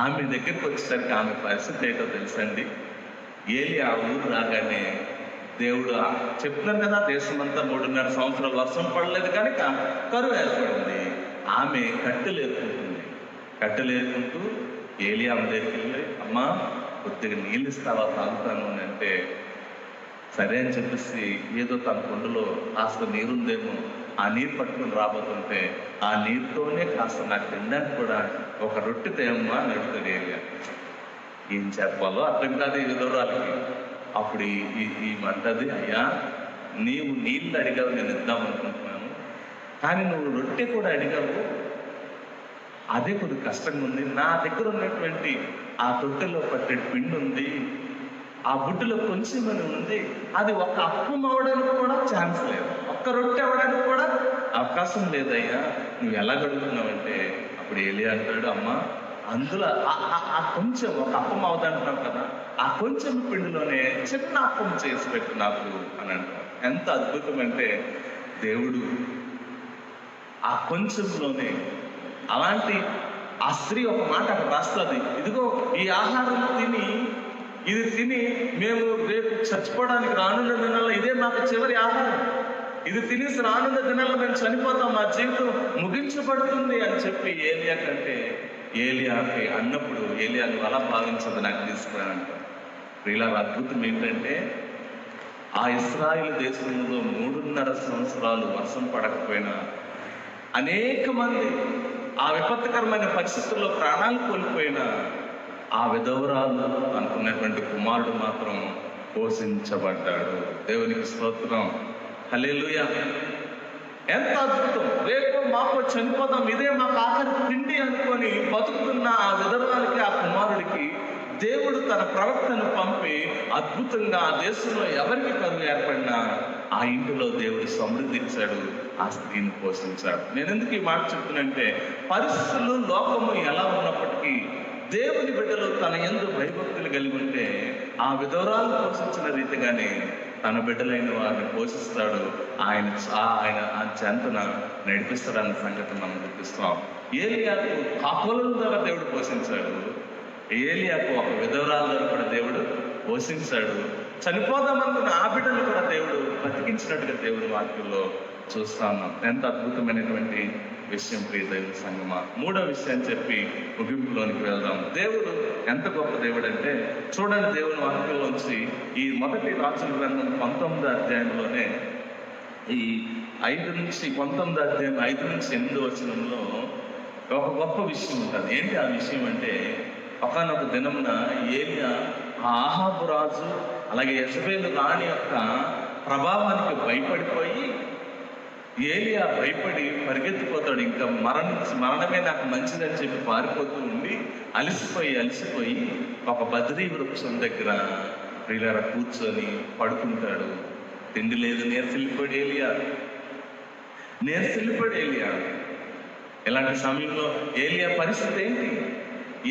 ఆమె దగ్గరికి వచ్చేసరికి ఆమె పరిస్థితి ఏంటో తెలుసండి. ఏలియా ఆ ఊరు రాగానే దేవుడు చెప్తున్నాను కదా, దేశమంతా 3.5 సంవత్సరాలు వర్షం పడలేదు కనుక కరువు ఏర్పడింది. ఆమె కట్టెలు ఏరుకుంటూ ఏలియా ఆమె దగ్గరికి వెళ్ళి, అమ్మా కొద్దిగా నీళ్ళు ఇస్తావా, తాగుతాను అని అంటే, సరే అని చెప్పేసి ఏదో తన కొండలో కాస్త నీరుందేమో ఆ నీరు పట్టుకుని రాబోతుంటే, ఆ నీరుతోనే కాస్త నాకు తినడానికి కూడా ఒక రొట్టె తేమ్మా అని అడుగుతాడు ఏలియా. ఏం చెప్పాలో అర్థం కాదు ఈ విధవరాలకి. అప్పుడు ఈ మంటది, అయ్యా నీవు నీళ్ళు అడిగావు, నేను ఇద్దాం అనుకుంటున్నాను, కానీ నువ్వు రొట్టె కూడా అడిగావు, అదే కొద్దిగా కష్టంగా ఉంది. నా దగ్గర ఉన్నటువంటి ఆ తొట్టెలో పట్టేటి పిండి ఉంది, ఆ బుడ్డులో కొంచెం అని ఉంది, అది ఒక అప్పం అవ్వడానికి కూడా ఛాన్స్ లేదు, ఒక్క రొట్టె అవ్వడానికి కూడా అవకాశం లేదయ్యా, నువ్వు ఎలా గడుపుతున్నావంటే, అప్పుడు ఏలియా అంటాడు, అమ్మా అందులో ఆ కొంచెం ఒక అప్పం అవుదంటున్నావు కదా, ఆ కొంచెం పిండిలోనే చిన్న అప్పం చేసి పెట్టు నాకు అని అంటారు. ఎంత అద్భుతం అంటే దేవుడు ఆ కొంచెంలోనే, అలాంటి ఆ స్త్రీ ఒక మాట అక్కడ రాస్తుంది, ఇదిగో ఈ ఆహారం ఇది తిని మేము రేపు చచ్చిపోవడానికి రానున్న దినాల్లో ఇదే మాకు చివరి ఆహారం, ఇది తినేసి రానున్న దినాల్లో మేము చనిపోతాం, మా జీవితం ముగించబడుతుంది అని చెప్పి ఏలియా కంటే ఏలియాకి అన్నప్పుడు ఏలియాను అలా భావించదు, నాకు తీసుకురానంటారు. ఇలా అద్భుతం ఏంటంటే, ఆ ఇశ్రాయేలు దేశంలో 3.5 సంవత్సరాలు వర్షం పడకపోయినా అనేక మంది ఆ విపత్కరమైన పరిస్థితుల్లో ప్రాణాలు కోల్పోయిన ఆ విధవరాలు అనుకున్నటువంటి కుమారుడు మాత్రం పోషించబడ్డాడు. దేవునికి స్తోత్రం, హల్లెలూయా. ఎంత అద్భుతం! రేపు మాకు చనిపోతాం, ఇదే మాకు ఆఖరి తిండి అనుకొని బతుకుతున్న ఆ విధవరాలకి, ఆ కుమారుడికి దేవుడు తన ప్రవక్తను పంపి అద్భుతంగా ఆ దేశంలో ఎవరికి కరువు ఏర్పడినా ఆ ఇంటిలో దేవుడు సమృద్ధి ఇచ్చాడు, ఆ స్త్రీని పోషించాడు. నేను ఎందుకు ఈ మాట చెప్తున్నంటే, పరిస్థితులు లోకము ఎలా ఉన్నప్పటికీ దేవుని బిడ్డలు తన యందు భయభక్తులు కలిగి ఉంటే ఆ విధవరాలు పోషించిన రీతిగానే తన బిడ్డలైన వారిని పోషిస్తాడు, ఆయన ఆ చెంతన నడిపిస్తాడన్న సంగతి మనం గుర్తిస్తాం. ఏలియాకు కాపుల ద్వారా దేవుడు పోషించాడు, ఏలియాకు ఒక విధవరాల ద్వారా కూడా దేవుడు పోషించాడు, చనిపోదామనుకున్న ఆ బిడ్డలు కూడా దేవుడు బతికించినట్టుగా దేవుడి వాక్యంలో చూస్తా ఉన్నాం. ఎంత అద్భుతమైనటువంటి విషయం ప్రియ దైవ సంగమా. 3వ విషయం చెప్పి ముగింపులోనికి వెళ్దాం. దేవుడు ఎంత గొప్ప దేవుడు అంటే, చూడండి దేవుని వాక్యంలోంచి ఈ 1 రాజుల గ్రంథం 19వ అధ్యాయంలోనే ఈ 19వ అధ్యాయం 5 నుంచి 8 వచనంలో ఒక గొప్ప విషయం ఉంటుంది. ఏంటి ఆ విషయం అంటే, ఒకానొక దినమున ఏలియా ఆ ఆహాబు రాజు అలాగే యెజబెలు రాణి యొక్క ప్రభావానికి భయపడిపోయి, ఏలియా భయపడి పరిగెత్తిపోతాడు, ఇంకా మరణమే నాకు మంచిదని చెప్పి పారిపోతూ ఉండి అలసిపోయి ఒక బద్రీ వృక్షం దగ్గర ప్రియులారా కూర్చొని పడుకుంటాడు. తిండి లేదు, నీరసిల్లిపోయాడు ఏలియా. ఇలాంటి సమయంలో ఏలియా పరిస్థితి ఏంటి?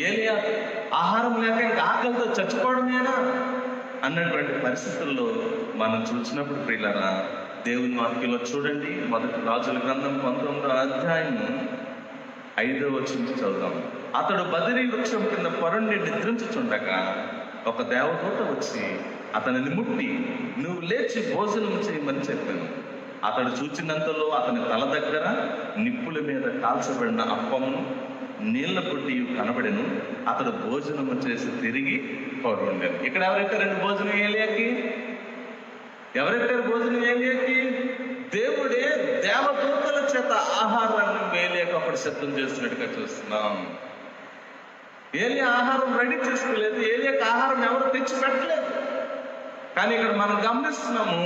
ఏలియా ఆహారం లేక ఇంకా ఆకలితో చచ్చిపోవడమేనా అన్నటువంటి పరిస్థితుల్లో మనం చూసినప్పుడు ప్రియులారా, దేవుని వాక్యంలో చూడండి, మొదటి రాజుల గ్రంథం 19వ అధ్యాయము 5వ వచనం చదువుదాం. అతడు బదిరీ వృక్షం కింద పొరండి నిద్రించుచుండగా ఒక దేవదూత వచ్చి అతనిని ముట్టి, నువ్వు లేచి భోజనం చేయమని చెప్పాను. అతడు చూచినంతలో అతని తల దగ్గర నిప్పుల మీద కాల్చబడిన అప్పమును నీళ్ల బుడ్డి కనబడెను. అతడు భోజనము చేసి తిరిగి పరుండెను. ఇక్కడ ఎవరెక్కారండి భోజనం ఏలియాకి? ఎవరెక్కారు భోజనం ఏలియాకి? దేవుడే దేవదూతల చేత ఆహారాన్ని ఏలియాకి అప్పుడు సిద్ధం చేస్తున్నట్టుగా చూస్తున్నాం. ఏలియా ఆహారం రెడీ చేసుకోలేదు, ఏలియాకి ఆహారం ఎవరు తెచ్చి పెట్టలేదు. కానీ ఇక్కడ మనం గమనిస్తున్నాము,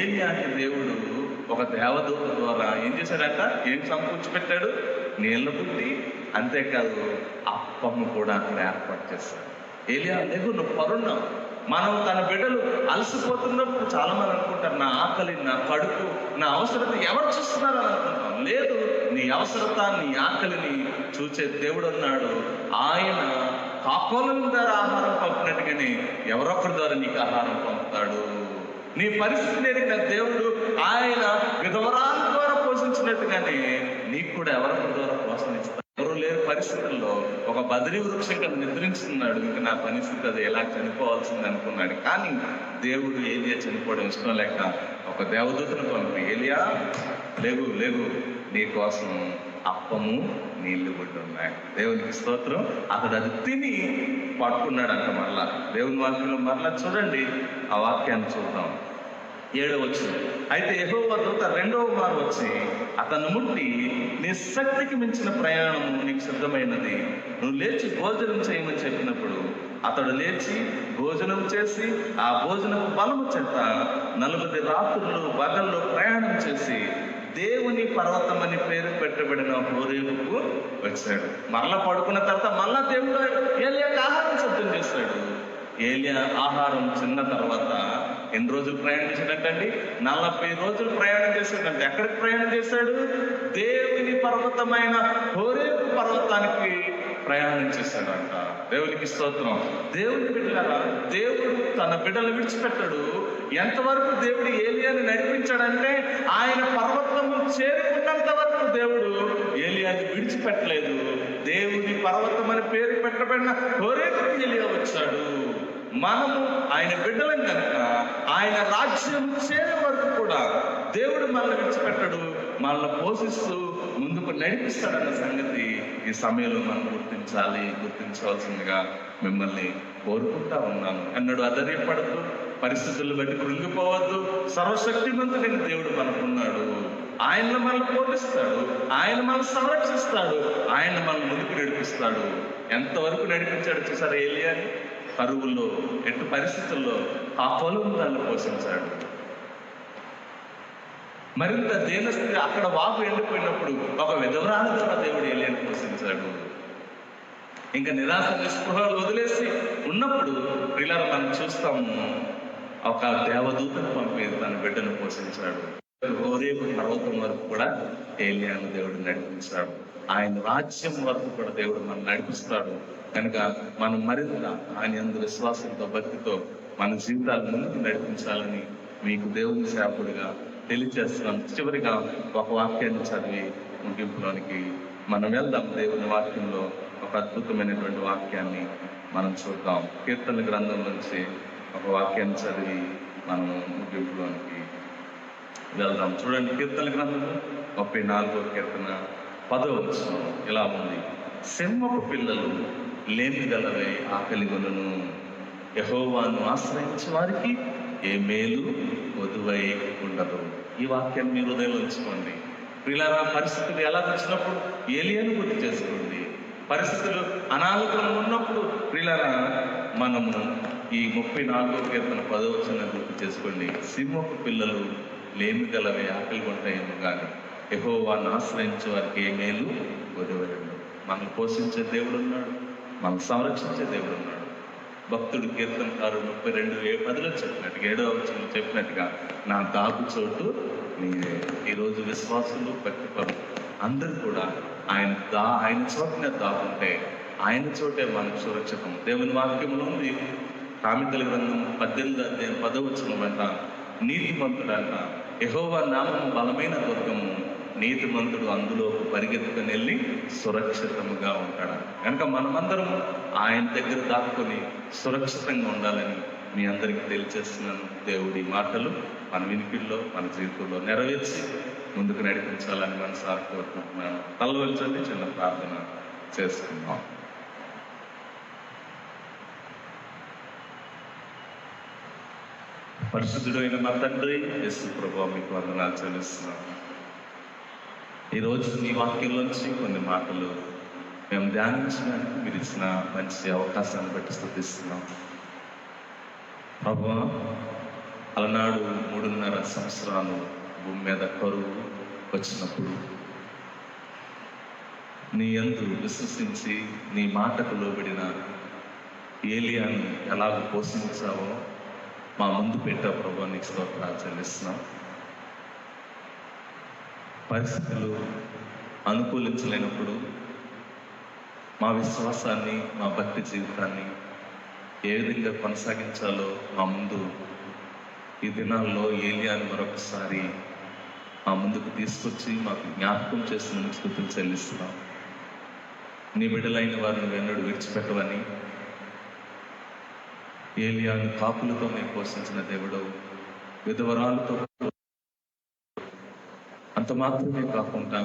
ఏలియాకి దేవుడు ఒక దేవదూత ద్వారా ఏం చేశాడట? ఏం సమకూర్చి పెట్టాడు? నీళ్ళ బుద్ధి, అంతేకాదు అప్పము కూడా అక్కడ ఏర్పాటు చేశాడు. ఏలియా లేవు, నువ్వు పరున్నావు. మనం తన బిడ్డలు అలసిపోతున్నప్పుడు చాలా మంది అనుకుంటారు, నా ఆకలి, నా కడుపు, నా అవసరత ఎవరు చూస్తున్నారు అని అనుకుంటాం. లేదు, నీ అవసరత, నీ ఆకలిని చూసే దేవుడు ఉన్నాడు. ఆయన కాకోలం ద్వారా ఆహారం పంపినట్టుగానే ఎవరొక్కరి ద్వారా నీకు ఆహారం పంపుతాడు. నీ పరిస్థితిని ఎరిగిన దేవుడు ఆయన విధవరాల ద్వారా పోషించినట్టుగానే నీకు కూడా ఎవరొక్కరి ద్వారా పోషణిస్తాడు. ఎవరు లేని పరిస్థితుల్లో ఒక బదిరీ వృక్షం కింద నిద్రించున్నాడు. ఇంకా నా పరిస్థితి అది ఎలా చనిపోవాల్సింది అనుకున్నాడు. కానీ దేవుడు ఏలియా చనిపోవడం ఇష్టం లేక ఒక దేవదూతను పంపి, ఏలియా లేవు లేవు, నీ కోసం అప్పము నీళ్లు కూడా ఉన్నాయి. దేవునికి స్తోత్రం. అతడు అది తిని పట్టుకున్నాడంట. మరలా దేవుని వాక్యంలో మరలా చూడండి, ఆ వాక్యాన్ని చూద్దాం. 7వ వచనం. అయితే యెహోవా దూత 2వ మారు వచ్చి అతను ముట్టి, నీ శక్తికి మించిన ప్రయాణం నీకు సిద్ధమైనది, నువ్వు లేచి భోజనం చేయమని చెప్పినప్పుడు అతడు లేచి భోజనం చేసి ఆ భోజనపు బలము చేత 40 రాత్రులు పగల్లో ప్రయాణం చేసి దేవుని పర్వతం అని పేరు పెట్టబడిన హోరేబుకు వచ్చాడు. మరలా పడుకున్న తర్వాత మళ్ళా దేవుడు ఏలియాకి ఆహారం సిద్ధం చేశాడు. ఏలియా ఆహారం తిన్న తర్వాత ఎన్ని రోజులు ప్రయాణం చేశాడంటండి? 40 రోజులు ప్రయాణం చేశాడంటే. ఎక్కడికి ప్రయాణం చేశాడు? దేవుని పర్వతమైన హోరేబు పర్వతానికి ప్రయాణం చేశాడంట. దేవునికి స్తోత్రం. దేవుని బిడ్డలారా, దేవుడు తన బిడ్డలు విడిచిపెట్టాడు. ఎంతవరకు దేవుడు ఏలియాని నడిపించాడంటే, ఆయన పర్వతము చేరుకున్నంత వరకు దేవుడు ఏలియాని విడిచిపెట్టలేదు. దేవుని పర్వతం అని పేరు పెట్టబడిన హోరేబుకి ఏలియా వచ్చాడు. మనము ఆయన బిడ్డలం కనుక ఆయన రాజ్యం చేరే వరకు కూడా దేవుడు మనల్ని విడిచిపెట్టడు, మనల్ని పోషిస్తూ ముందుకు నడిపిస్తాడన్న సంగతి ఈ సమయంలో మనం గుర్తించవలసిందిగా మిమ్మల్ని కోరుకుంటా ఉన్నాను. అన్నాడు, అధైర్యపడద్దు, పరిస్థితులను బట్టి కృంగిపోవద్దు. సర్వశక్తిమంతుడైన దేవుడు మనకున్నాడు. ఆయన మనల్ని పోషిస్తాడు, ఆయన మనల్ని సంరక్షిస్తాడు, ఆయన మనల్ని ముందుకు నడిపిస్తాడు. ఎంతవరకు నడిపించాడు చూసారా ఏలియాని? కరువుల్లో, ఎటు పరిస్థితుల్లో ఆ పొలం దాన్ని పోషించాడు. మరింత దేనస్థితి అక్కడ వాపు ఎండిపోయినప్పుడు ఒక విధవరాలు ద్వారా దేవుడు ఏలియాని పోషించాడు. ఇంకా నిరాశ నిస్పృహలు వదిలేసి ఉన్నప్పుడు పిల్లలు మనం చూస్తాము, ఒక దేవదూతను పంపి తన బిడ్డను పోషించాడు. హోరేబు పర్వతం వరకు కూడా ఏలియాను దేవుడు నడిపించాడు. ఆయన రాజ్యం వరకు కూడా దేవుడు మనం నడిపిస్తాడు. కనుక మనం మరింత ఆయన యందు విశ్వాసంతో, భక్తితో మన జీవితాలు ముందుకు నడిపించాలని మీకు దేవుని సేవకుడిగా తెలియజేస్తున్నాం. చివరిగా ఒక వాక్యాన్ని చదివి ముగింపులోనికి మనం వెళ్దాం. దేవుని వాక్యంలో ఒక అద్భుతమైనటువంటి వాక్యాన్ని మనం చూద్దాం. కీర్తనల గ్రంథం నుంచి ఒక వాక్యాన్ని చదివి మనం ముగింపులోనికి వెళ్దాం. చూడండి, కీర్తనల గ్రంథం 34వ కీర్తన 10వ వచనం ఇలా ఉంది. సింహపు పిల్లలు లేమి గలవై ఆకలిగొనును, యెహోవాను ఆశ్రయించే వారికి ఏ మేలు వధువై ఉండదు. ఈ వాక్యాన్ని మీ హృదయంలో ఉంచుకోండి. పిల్లల పరిస్థితులు ఎలా వచ్చినప్పుడు ఏలియాను గుర్తు చేసుకోండి. పరిస్థితులు అనాలోకరంగా ఉన్నప్పుడు పిల్లల మనము ఈ 34వ కీర్తన 10వ వచనం గుర్తు చేసుకోండి. సింహపు పిల్లలు లేమి గలవే ఆకలి ఉంటాయేమో కానీ యెహోవాను ఆశ్రయించే వారికి ఏ మేలు వధువై ఉండదు. మనల్ని పోషించే దేవుడు ఉన్నాడు, మనం సంరక్షించే దేవుడు ఉన్నాడు. భక్తుడు కీర్తనకారు 32:10 చెప్పినట్టుగా, 7వ వచనంలో చెప్పినట్టుగా, నా దాగు చోటు నీవే. ఈరోజు విశ్వాసులు, భక్తిపరులు అందరూ కూడా ఆయన చోటనే దాకుంటే ఆయన చోటే మనకు సురక్షితం. దేవుని వాక్యంలో ఉంది, సామెతల గ్రంథం 18 వెంట నీతిమంతుడంట యెహోవా నామము బలమైన దుర్గము, నీతిమంతుడు అందులోకి పరిగెత్తుకుని వెళ్ళి సురక్షితంగా ఉంటాడు. కనుక మనమందరం ఆయన దగ్గర దాక్కుని సురక్షితంగా ఉండాలని మీ అందరికీ తెలియజేస్తున్నాను. దేవుడి మాటలు మన వినికిల్లో మన జీవితంలో నెరవేర్చి ముందుకు నడిపించాలని మనసారి కోరుకుంటున్నాను. తలవల్చండి, చిన్న ప్రార్థన చేసుకుందాం. పరిశుద్ధుడైన మా తండ్రి యేసు ప్రభువా, మీకు వందనాలు చెల్లిస్తున్నాను. ఈరోజు నీ వాక్యంలోంచి కొన్ని మాటలు మేము ధ్యానించడానికి మీరు ఇచ్చిన మంచి అవకాశాన్ని బట్టి స్తుతిస్తున్నాం. ప్రభువా, అలనాడు 3.5 సంవత్సరాలు భూమి మీద కరువు వచ్చినప్పుడు నీ యందు విశ్వసించి నీ మాటకు లోబడిన ఏలియాను ఎలాగ పోషించావో మా ముందు పెట్టావు ప్రభువా, నీకు స్తోత్రాలు చెల్లిస్తున్నాం. పరిస్థితులు అనుకూలించలేనప్పుడు మా విశ్వాసాన్ని, మా భక్తి జీవితాన్ని ఏ విధంగా కొనసాగించాలో మా ముందు ఈ దినాల్లో ఏలియాను మరొకసారి మా ముందుకు తీసుకొచ్చి మాకు జ్ఞాపకం చేసిన స్తుతులు చెల్లిస్తున్నాం. నీ బిడ్డలైన వారిని వెన్నడు విడిచిపెట్టవని, ఏలియాను కాపులతోనే పోషించిన దేవుడు, విధవరాలతో అంత మాత్రమే కాకుండా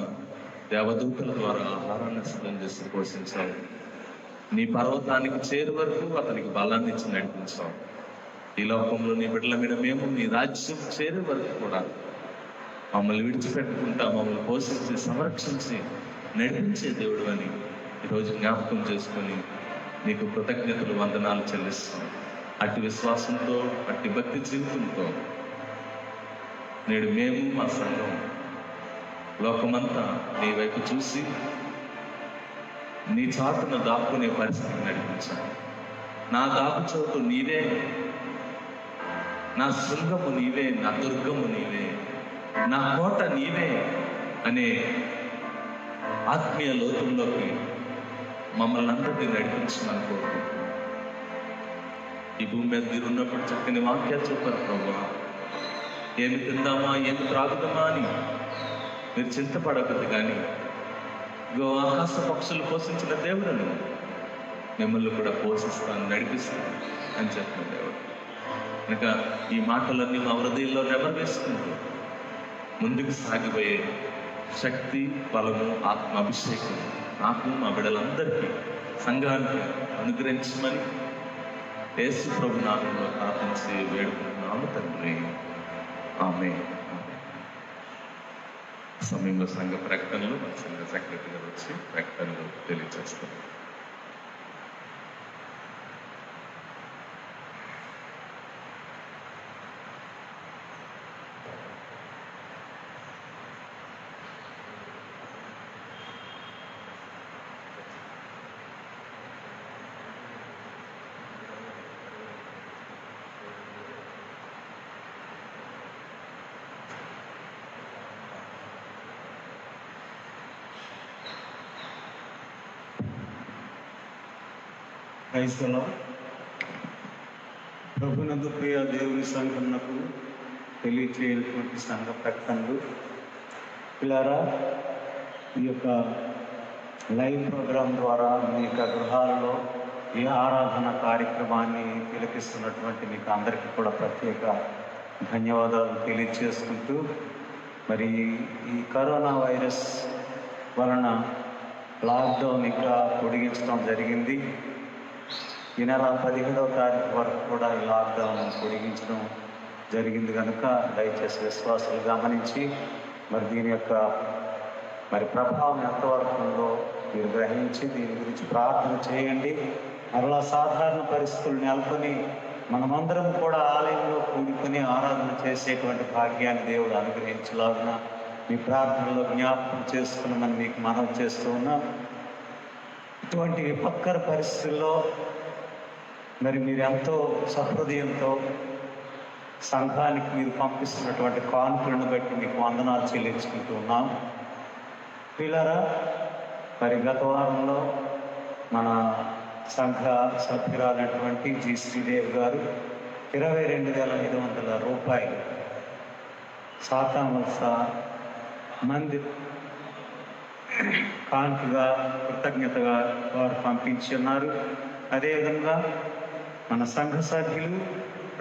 దేవదూతల ద్వారా ఆహారాన్ని సిద్ధం చేసి పోషించావు. నీ పర్వతానికి చేరు వరకు అతనికి బలాన్ని ఇచ్చి నడిపించావు. ఈ లోకంలో నీ బిడ్డల మీద మేము నీ రాజ్యం చేరే వరకు కూడా మమ్మల్ని విడిచిపెట్టుకుంటా మమ్మల్ని పోషించి సంరక్షించి నడిపించే దేవుడు అని ఈరోజు జ్ఞాపకం చేసుకొని నీకు కృతజ్ఞతలు, వందనాలు చెల్లిస్తాం. అట్టి విశ్వాసంతో, అట్టి భక్తి జీవితంతో నేడు మేము మా సంఘం లోకమంతా నీ వైపు చూసి నీ చాటున దాక్కునే పరిస్థితిని నడిపించాను. నా దాపు చోటు నీవే, నా శృంగము నీవే, నా దుర్గము నీవే, నా కోట నీవే అనే ఆత్మీయ లోతుల్లోకి మమ్మల్ని అందరినీ నడిపించమని కోరుకుంటున్నాను. ఈ భూమి మీద మీరు ఉన్నప్పుడు చక్కని వాక్యాలు చెప్పారు ప్రభువా. ఏమి తిందామా, ఏమి త్రాగుదామా అని మీరు చింతపడకూడదు, కానీ ఇగో ఆకాశ పక్షులు పోషించిన దేవుడను మిమ్మల్ని కూడా పోషిస్తాను, నడిపిస్తాను అని చెప్పిన దేవుడు. కనుక ఈ మాటలన్నీ మా హృదయంలో నెమరువేసుకుంటూ ముందుకు సాగిపోయే శక్తి, బలము, ఆత్మ అభిషేకం నాకు, మా బిడ్డలందరికీ, సంఘానికి అనుగ్రహించమని యేసు ప్రభు నామములో ప్రార్థించి వేడుకుంటున్నాము తండ్రి, ఆమేన్. సమయంలో సంఘ ప్రకటనలు మన సంఘ సెక్రటరీ గారు వచ్చి ప్రకటనలు తెలియజేస్తారు. క్రైస్తవ ప్రభునందు ప్రియ దేవుని సంఘమునకు తెలియచేయనటువంటి సంఘ ప్రకటనలు. పిల్లారా, ఈ యొక్క లైవ్ ప్రోగ్రాం ద్వారా మీ యొక్క గృహాలలో ఈ ఆరాధన కార్యక్రమాన్ని తిలకిస్తున్నటువంటి మీకు అందరికీ కూడా ప్రత్యేక ధన్యవాదాలు తెలియజేసుకుంటూ, మరి ఈ కరోనా వైరస్ వలన లాక్డౌన్ ఇంకా పొడిగించడం జరిగింది. ఈ నెల 17వ తారీఖు వరకు కూడా ఈ లాక్డౌన్ పొడిగించడం జరిగింది. కనుక దయచేసి విశ్వాసాలు గమనించి మరి దీని యొక్క ప్రభావం ఎంతవరకు ఉందో మీరు గ్రహించి దీని గురించి ప్రార్థన చేయండి. మరలా సాధారణ పరిస్థితులు నెలకొని మనమందరం కూడా ఆలయంలో కూడుకొని ఆరాధన చేసేటువంటి భాగ్యాన్ని దేవుడు అనుగ్రహించలాగున మీ ప్రార్థనలో జ్ఞాపకం చేసుకున్నామని మీకు మనవి చేస్తూ ఉన్నాం. ఇటువంటి విపత్కర పరిస్థితుల్లో మరి మీరు ఎంతో సహృదయంతో సంఘానికి మీరు పంపిస్తున్నటువంటి కానుకలను బట్టి మీకు వందనాలు చెల్లించుకుంటూ ఉన్నాం. పిల్లరా, మరి గత వారంలో మన సంఘ సభ్యురాలైనటువంటి జి శ్రీదేవి గారు 22,500 రూపాయలు సాతామల్స మందిర్ కానుకగా కృతజ్ఞతగా వారు పంపించి ఉన్నారు. అదేవిధంగా మన సంఘ సభ్యులు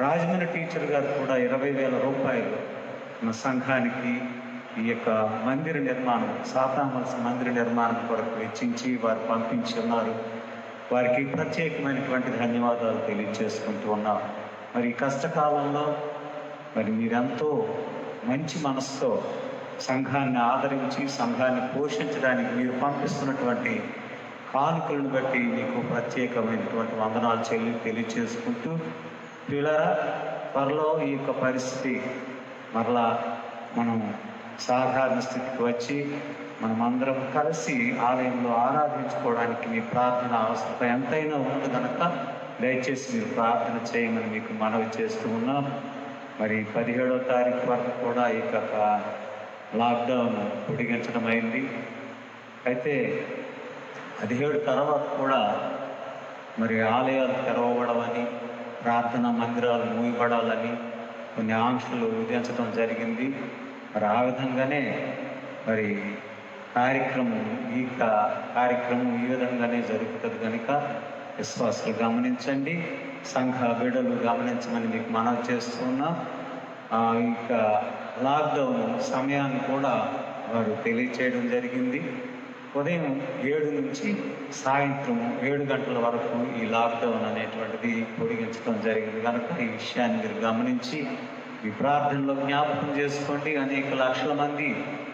రాజమండ్రి టీచర్ గారు కూడా 20,000 రూపాయలు మన సంఘానికి ఈ యొక్క మందిర నిర్మాణం, సాతామల్స మందిర నిర్మాణం కొరకు వెచ్చించి వారు పంపించి ఉన్నారు. వారికి ప్రత్యేకమైనటువంటి ధన్యవాదాలు తెలియజేసుకుంటూ ఉన్నాం. మరి ఈ కష్టకాలంలో మరి మీరెంతో మంచి మనసుతో సంఘాన్ని ఆదరించి సంఘాన్ని పోషించడానికి మీరు పంపిస్తున్నటువంటి కానుకలను బట్టి మీకు ప్రత్యేకమైనటువంటి వందనాలు తెలియజేసుకుంటూ, పిల్లరా, త్వరలో ఈ యొక్క పరిస్థితి మరలా మనం సాధారణ స్థితికి వచ్చి మనమందరం కలిసి ఆలయంలో ఆరాధించుకోవడానికి మీ ప్రార్థన అవసరం ఎంతైనా ఉంది కనుక దయచేసి మీరు ప్రార్థన చేయమని మీకు మనవి చేస్తూ ఉన్నాం. మరి 17వ తారీఖు వరకు కూడా ఈ యొక్క లాక్డౌన్ పొడిగించడం అయింది. అయితే 17 తర్వాత కూడా మరి ఆలయాలు తెరవబడమని, ప్రార్థనా మందిరాలు మూయబడాలని కొన్ని ఆంక్షలు విధించడం జరిగింది. మరి ఆ విధంగానే మరి కార్యక్రమం ఈ విధంగానే జరుగుతుంది కనుక విశ్వాసులు గమనించండి, సంఘ బిడ్డలు గమనించమని మీకు మనవి చేస్తున్నాం. ఇక లాక్డౌన్ సమయాన్ని కూడా వారు తెలియచేయడం జరిగింది. ఉదయం 7 నుంచి సాయంత్రం 7 గంటల వరకు ఈ లాక్డౌన్ అనేటువంటిది పొడిగించడం జరిగింది కనుక ఈ విషయాన్ని మీరు గమనించి ఈ ప్రార్థనలో జ్ఞాపకం చేసుకోండి. అనేక లక్షల మంది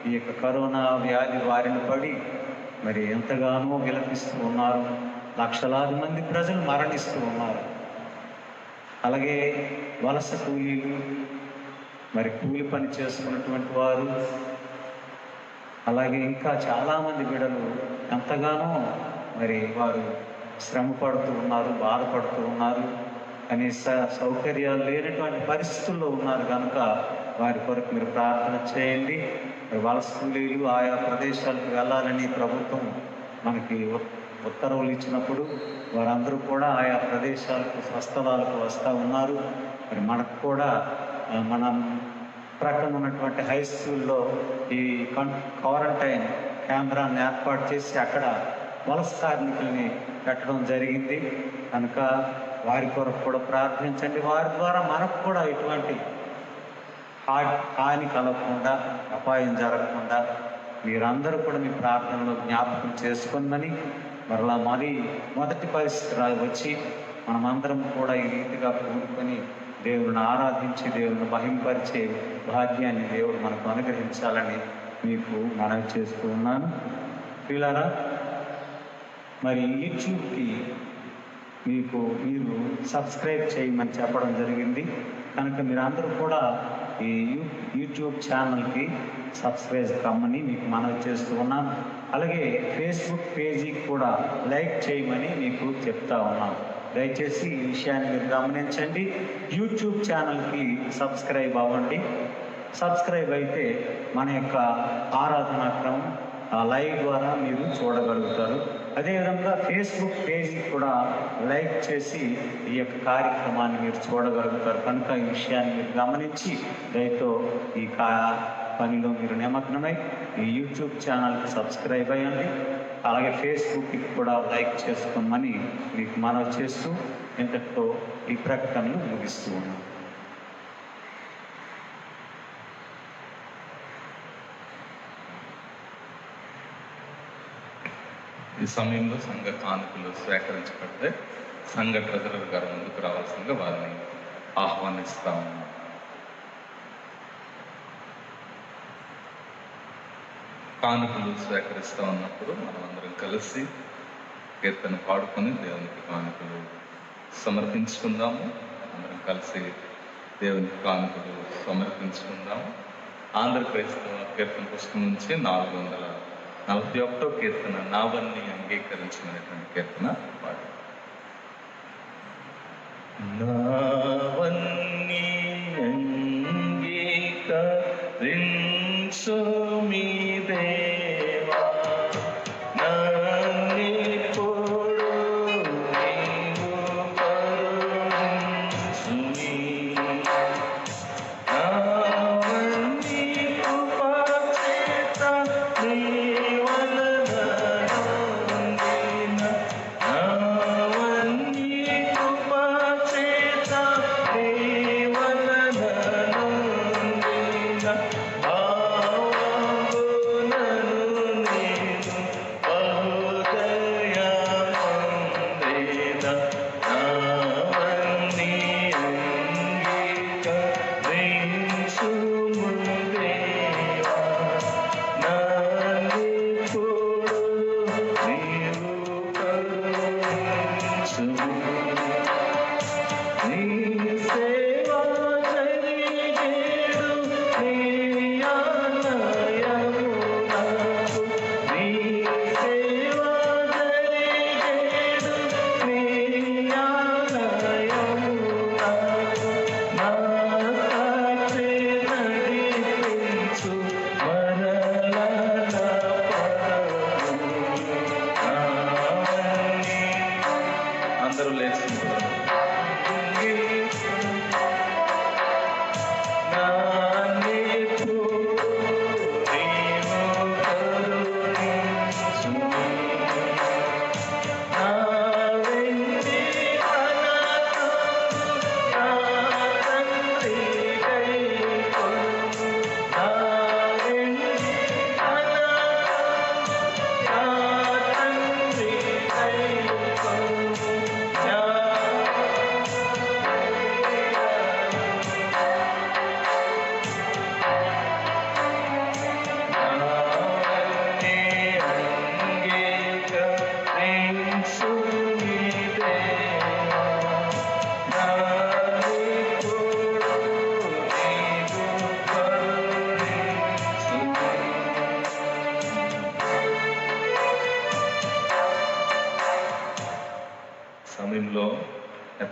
ఈ యొక్క కరోనా వ్యాధి బారిన పడి మరి ఎంతగానో విలపిస్తూ ఉన్నారు. లక్షలాది మంది ప్రజలు మరణిస్తూ ఉన్నారు. అలాగే వలస కూలీలు, మరి కూలి పని చేసుకున్నటువంటి వారు, అలాగే ఇంకా చాలామంది బిడ్డలు ఎంతగానో మరి వారు శ్రమ పడుతూ ఉన్నారు, బాధపడుతూ ఉన్నారు. కనీస సౌకర్యాలు లేనటువంటి పరిస్థితుల్లో ఉన్నారు కనుక వారి కొరకు మీరు ప్రార్థన చేయండి. మరి వలస కూలీలు ఆయా ప్రదేశాలకు వెళ్ళాలని ప్రభుత్వం మనకి ఉత్తర్వులు ఇచ్చినప్పుడు వారందరూ కూడా ఆయా ప్రదేశాలకు స్వస్థలాలకు వస్తూ ఉన్నారు. మరి మనకు కూడా మనం ప్రక్కన ఉన్నటువంటి హై స్కూల్లో ఈ క్వారంటైన్ కేంద్రాన్ని ఏర్పాటు చేసి అక్కడ వలస కార్మికుల్ని పెట్టడం జరిగింది కనుక వారి కొరకు కూడా ప్రార్థించండి. వారి ద్వారా మనకు కూడా ఎటువంటి హాని కలగకుండా, అపాయం జరగకుండా మీరందరూ కూడా మీ ప్రార్థనలో జ్ఞాపకం చేసుకుందని మరలా మొదటి పరిస్థితి వచ్చి మనమందరం కూడా ఈ రీతిగా కూడుకొని దేవుని ఆరాధించి దేవుని మహింపరిచే భాగ్యాన్ని దేవుడు మనకు అనుగ్రహించాలని మీకు మనవి చేస్తూ ఉన్నాను. పిల్లరా, మరి యూట్యూబ్కి మీరు సబ్స్క్రైబ్ చేయమని చెప్పడం జరిగింది కనుక మీరందరూ కూడా ఈ యూట్యూబ్ ఛానల్కి సబ్స్క్రైబ్ కమ్మని మీకు మనవి చేస్తూ ఉన్నాను. అలాగే ఫేస్బుక్ పేజీకి కూడా లైక్ చేయమని మీకు చెప్తా ఉన్నాను. దయచేసి ఈ విషయాన్ని మీరు గమనించండి. యూట్యూబ్ ఛానల్కి సబ్స్క్రైబ్ అవ్వండి. సబ్స్క్రైబ్ అయితే మన యొక్క ఆరాధనా క్రమం లైవ్ ద్వారా మీరు చూడగలుగుతారు. అదేవిధంగా ఫేస్బుక్ పేజీ కూడా లైక్ చేసి ఈ యొక్క కార్యక్రమాన్ని మీరు చూడగలుగుతారు కనుక ఈ విషయాన్ని మీరు గమనించి దయతో ఈ పనిలో మీరు నిమగ్నమై ఈ యూట్యూబ్ ఛానల్కి సబ్స్క్రైబ్ అయ్యండి. అలాగే ఫేస్బుక్కి కూడా లైక్ చేసుకోమని మీకు మనవి చేస్తూ ఇంతటితో ఈ ప్రకటనలు ముగిస్తూ ఉన్నాం. ఈ సమయంలో సంఘ కానుకలు స్వీకరించబడితే సంఘ ట్రెజరర్ గారు ముందుకు రావాల్సిందిగా వారిని ఆహ్వానిస్తాము. కానుకలు స్వీకరిస్తూ ఉన్నప్పుడు మనమందరం కలిసి కీర్తన పాడుకొని దేవునికి కానుకలు సమర్పించుకుందాము. అందరం కలిసి దేవునికి కానుకలు సమర్పించుకుందాము. ఆంధ్ర క్రైస్తవ కీర్తన పుస్తకం నుంచి 441వ కీర్తన నావన్ని అంగీకరించినటువంటి కీర్తన పాడు. నావన్ని అంగీకరించు మీ దేవా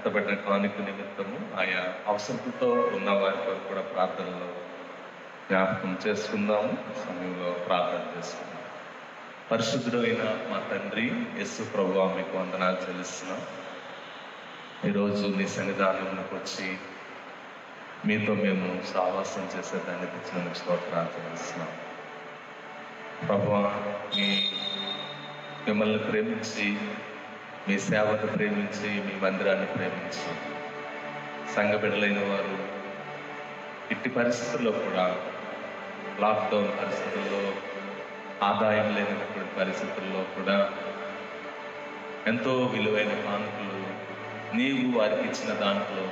ఎత్తబడిన కానుక నిమిత్తము ఆయా అవసరంతో ఉన్న వారి కొరకు కూడా ప్రార్థనలో జ్ఞాపకం చేసుకుందాము. సమయంలో ప్రార్థన చేసుకుందాం. పరిశుద్ధుడైన మా తండ్రి యేసు ప్రభువా, మీకు వందనాలు చెల్లిస్తున్నాం. ఈరోజు నీ సన్నిధానంలోకి వచ్చి మీతో మేము సావాసం చేసేదాన్ని తెచ్చినందుకు స్తోత్రాలు చెల్లిస్తున్నాం. ప్రభువా, మిమ్మల్ని ప్రేమించి, మీ సేవను ప్రేమించి, మీ మందిరాన్ని ప్రేమించి సంఘ బిడ్డలైన వారు ఇట్టి పరిస్థితుల్లో కూడా, లాక్డౌన్ పరిస్థితుల్లో, ఆదాయం లేనటువంటి పరిస్థితుల్లో కూడా ఎంతో విలువైన కానుకలు నీవు వారికి ఇచ్చిన దాంట్లో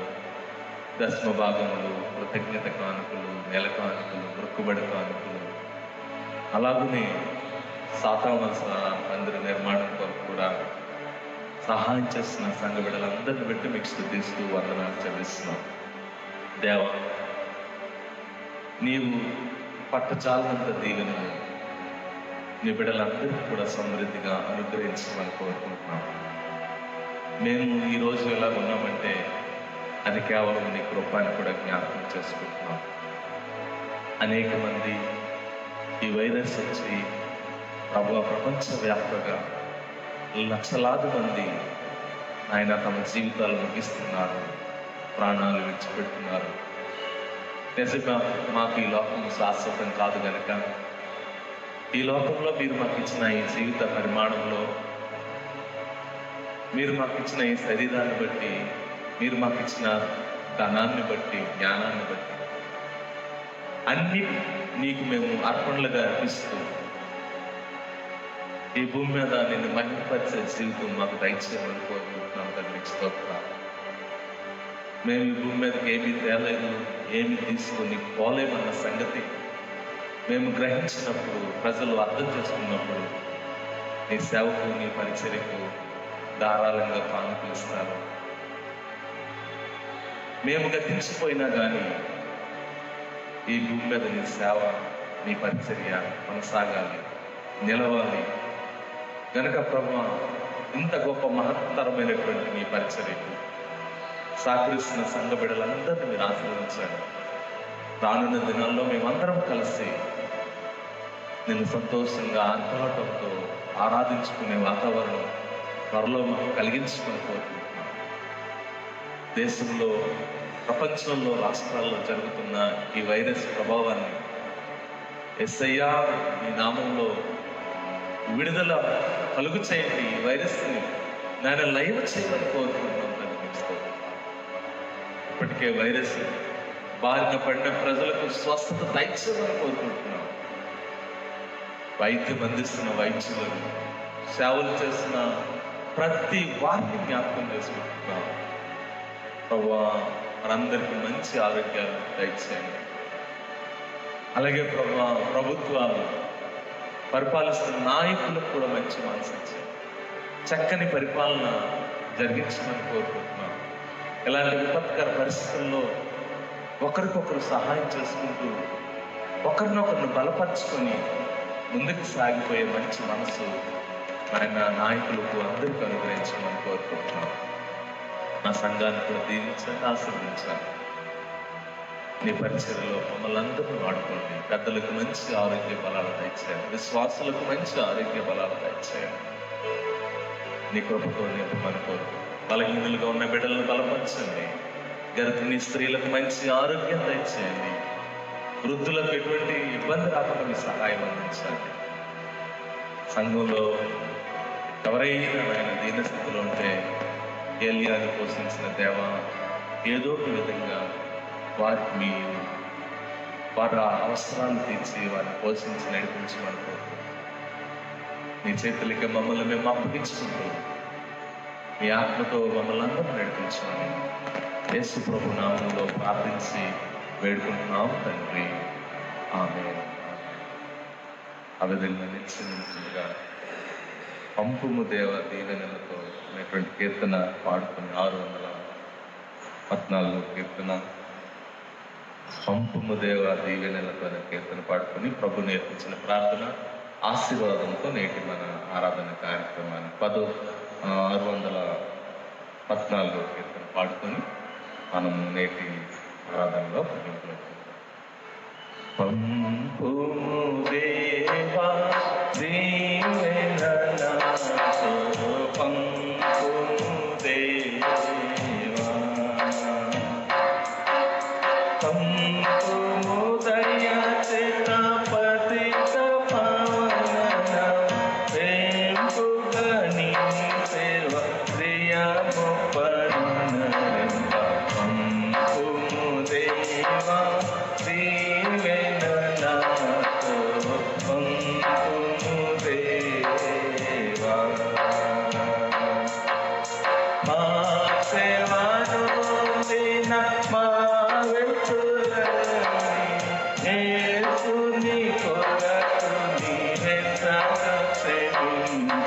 దశమ భాగములు, కృతజ్ఞత కానుకలు, నెల కానుకలు, మొక్కుబడి కానుకలు, అలాగనే సాతావలస మందిర నిర్మాణం కొరకు కూడా సహాయం చేస్తున్న సంఘ బిడ్డలందరిని బట్టి మీకు స్తుతిస్తూ వందనాలు చెల్లిస్తున్నాం. దేవా, నీవు పట్టచాలంత దీవెనలు నీ బిడ్డలందరికీ కూడా సమృద్ధిగా అనుగ్రహించమని కోరుకుంటున్నాం. మేము ఈరోజు ఎలా ఉన్నామంటే అది కేవలం నీ కృపని కూడా జ్ఞాపకం చేసుకుంటున్నాం. అనేక మంది ఈ వైరస్ వచ్చి ప్రపంచవ్యాప్తంగా లక్షలాది మంది ఆయన తమ జీవితాలు ముగిస్తున్నారు, ప్రాణాలు విడిచిపెడుతున్నారు. నిజంగా మాకు ఈ లోకం శాశ్వతం కాదు కనుక ఈ లోకంలో మీరు మాకు ఇచ్చిన ఈ జీవిత పరిమాణంలో, మీరు మాకు ఇచ్చిన ఈ శరీరాన్ని బట్టి, మీరు మాకు ఇచ్చిన ధనాన్ని బట్టి, జ్ఞానాన్ని బట్టి అన్ని నీకు మేము అర్పణలుగా అర్పిస్తూ ఈ భూమి మీద నిన్ను మహిమపరిచే జీవితం మాకు దయచేయమని కోరుకుంటున్నాం. తండ్రికి స్తోత్రాలు. మేము ఈ భూమి మీదకి ఏమీ తేలేదు, ఏమి తీసుకొని పోలేమన్న సంగతి మేము గ్రహించినప్పుడు, ప్రజలు అర్థం చేసుకున్నప్పుడు నీ సేవకు, నీ పరిచర్యకు ధారాళంగా కానుకలు ఇస్తారు. మేము గతించిపోయినా కానీ ఈ భూమి మీద నీ సేవ, నీ పరిచర్య కొనసాగాలి, నిలవాలి గనక ప్రభువా, ఇంత గొప్ప మహత్తరమైనటువంటి నీ పరిచర్యకు సహకరిస్తున్న సంఘ బిడ్డలందరినీ మీరు ఆశీర్వదించండి. రానున్న దినాల్లో మేమందరం కలిసి నిన్ను సంతోషంగా ఆర్భాటంతో ఆరాధించుకునే వాతావరణం త్వరలో మాకు కలిగించుకుని కోరుకుంటున్నాం. దేశంలో, ప్రపంచంలో, రాష్ట్రాల్లో జరుగుతున్న ఈ వైరస్ ప్రభావాన్ని యేసయ్యా ఈ నామంలో విడుదల కలుగు చేయండి. ఈ వైరస్ని నేను లైవ్ చేయమని కోరుకుంటున్నాం. ఇప్పటికే వైరస్ బారిన పడిన ప్రజలకు స్వస్థత దయచేయమని కోరుకుంటున్నాం. వైద్యం అందిస్తున్న వైద్యులను, సేవలు చేస్తున్న ప్రతి వారిని జ్ఞాపకం చేసుకుంటున్నాం. ప్రభువా, మనందరికీ మంచి ఆరోగ్యాలు దయచేయండి. అలాగే ప్రభువా, ప్రభుత్వాలు పరిపాలిస్తున్న నాయకులకు కూడా మంచి మనసు ఇచ్చి చక్కని పరిపాలన జరిగించమని కోరుకుంటున్నాం. ఇలాంటి విపత్కర పరిస్థితుల్లో ఒకరికొకరు సహాయం చేసుకుంటూ, ఒకరినొకరిని బలపరుచుకొని ముందుకు సాగిపోయే మంచి మనసు ఆయన నాయకులకు అందరికీ అనుగ్రహించమని కోరుకుంటున్నాం. నా సంఘాన్ని కూడా దీవించండి, ఆశీర్వదించండి. నీ పరిచర్యలో మమ్మల్ని అందరినీ వాడుకోండి. పెద్దలకు మంచి ఆరోగ్య బలాలు దయచేయండి, విశ్వాసులకు మంచి ఆరోగ్య బలాలు దయచేయండి. నీ కృపతో నింపమని కోరుకుంటున్నాం. బలహీనులుగా ఉన్న బిడ్డలను బలపరచండి. గర్భిణీ స్త్రీలకు మంచి ఆరోగ్యం దయచేయండి. వృద్ధులకు ఎటువంటి ఇబ్బంది రాకుండా మీ సహాయం అందించండి. సంఘంలో ఎవరైనా ఆయన దీనస్థితిలో ఉంటే ఏలియాని పోషించిన దేవ, ఏదో ఒక విధంగా వారికి మీరు వారి అవసరాలు తీర్చి వారిని పోషించి నడిపించమని కోరుకుంటున్నాం. నీ చేతులకి మమ్మల్ని మేము అప్పగించుకుంటూ మీ ఆత్మతో మమ్మల్ని అందరూ నడిపించమని యేసు ప్రభు నామంలో ప్రార్థించి వేడుకుంటున్నాం తండ్రి. ఆమేన్. ఆ విధంగా నిశ్చయించుగా పంపుము దేవ దీవెనలతో అనేటువంటి కీర్తన పాడుకుని 614 కీర్తన పంపుము దేవ దీవెనలతో అనే కీర్తన పాడుకొని ప్రభు నేర్పించిన ప్రార్థన ఆశీర్వాదంతో నేటి మన ఆరాధన కార్యక్రమాన్ని 614 14వ కీర్తన పాడుకొని మనం నేటి ఆరాధనలో ముగింపులో పంపుము దేవా దీవెన నాతో పంపుము దేవా పంపుము దయచేత పతిత పావన ప్రేమగా నీ సేవ ప్రియము పరుణరింప పంపుము దేవా దీవెన నాతో పంపుము దేవా మా సేవను దిన మా వెతులని యేసుని కొరకు నీవే సేవించు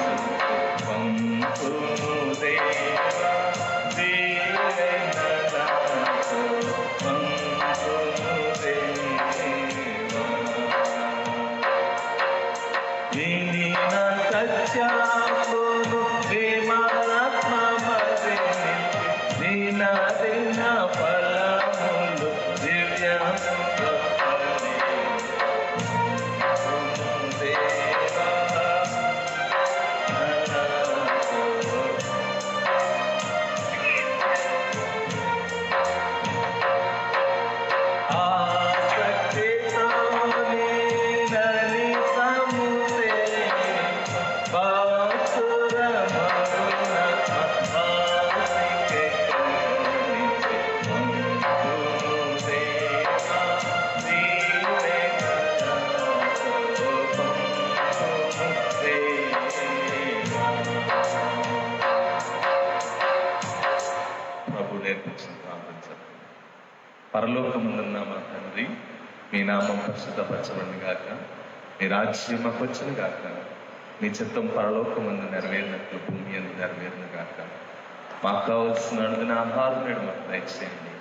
పంపుము దేవా దీవెన నాతో పంపుము దేవా దీనిన సత్యమును ప్రేమాత్మమది దీన దిన ఫలములు దివ్య దేవా ప్రభు నేర్పించిన ప్రార్థించారు. పరలోకముందున్న మా తండ్రి, మీ నామం పరిశుద్ధపరచబడిన గాక, మీ రాజ్యం మాకు వచ్చిన గాక, మీ చిత్తం పరలోకమందు నెరవేరినట్లు భూమి అందు నెరవేరిన గాక. మాకు కావలసిన అడుగున ఆహారం నేడు మాకు దయచేయండి.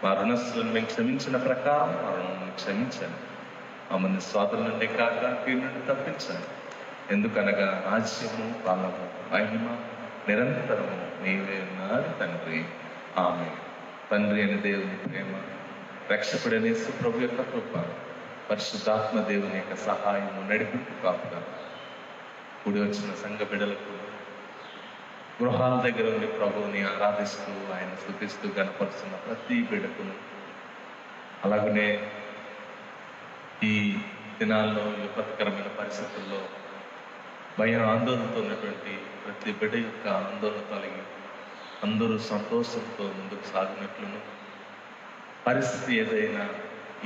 మా రుణస్తులను మేము క్షమించిన ప్రకారం మా రుణములను క్షమించండి. మమ్మల్ని స్వాతంత్రం నుండి కాక కీడు నుండి తప్పించండి. ఎందుకనగా రాజ్యము పాలము మహిమ నిరంతరము నీవే ఉన్నారు తండ్రి. ఆమె తండ్రి అని దేవుని ప్రేమ, రక్షకుడనే సుప్రభు యొక్క కృప, పరిశుద్ధాత్మ దేవుని యొక్క సహాయము నడిపింపు కాపుగా కూడి వచ్చిన సంఘ బిడ్డలకు గృహాల దగ్గర ఉండి ప్రభువుని ఆరాధిస్తూ ఆయన స్తుతిస్తూ గణపరుస్తున్న ప్రతి బిడ్డకును, అలాగనే ఈ దినాల్లో విపత్కరమైన పరిస్థితుల్లో భయం ఆందోళనతో ఉన్నటువంటి ప్రతి బిడ్డ యొక్క ఆందోళన తొలగి అందరూ సంతోషంతో ముందుకు సాగినట్లును, పరిస్థితి ఏదైనా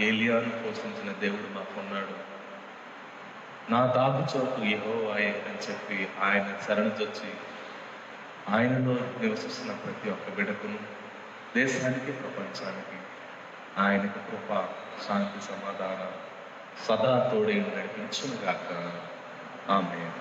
ఏలియాను పోషించిన దేవుడు మాకున్నాడు, నా దాగు చోటు యెహోవాయే అని చెప్పి ఆయన శరణుజొచ్చి ఆయనలో నివసిస్తున్న ప్రతి ఒక్క బిడ్డకును, దేశానికి ప్రపంచానికి ఆయనకు కృప, శాంతి, సమాధానం సదా తోడే నడిపించును గాక. ఆమేన్.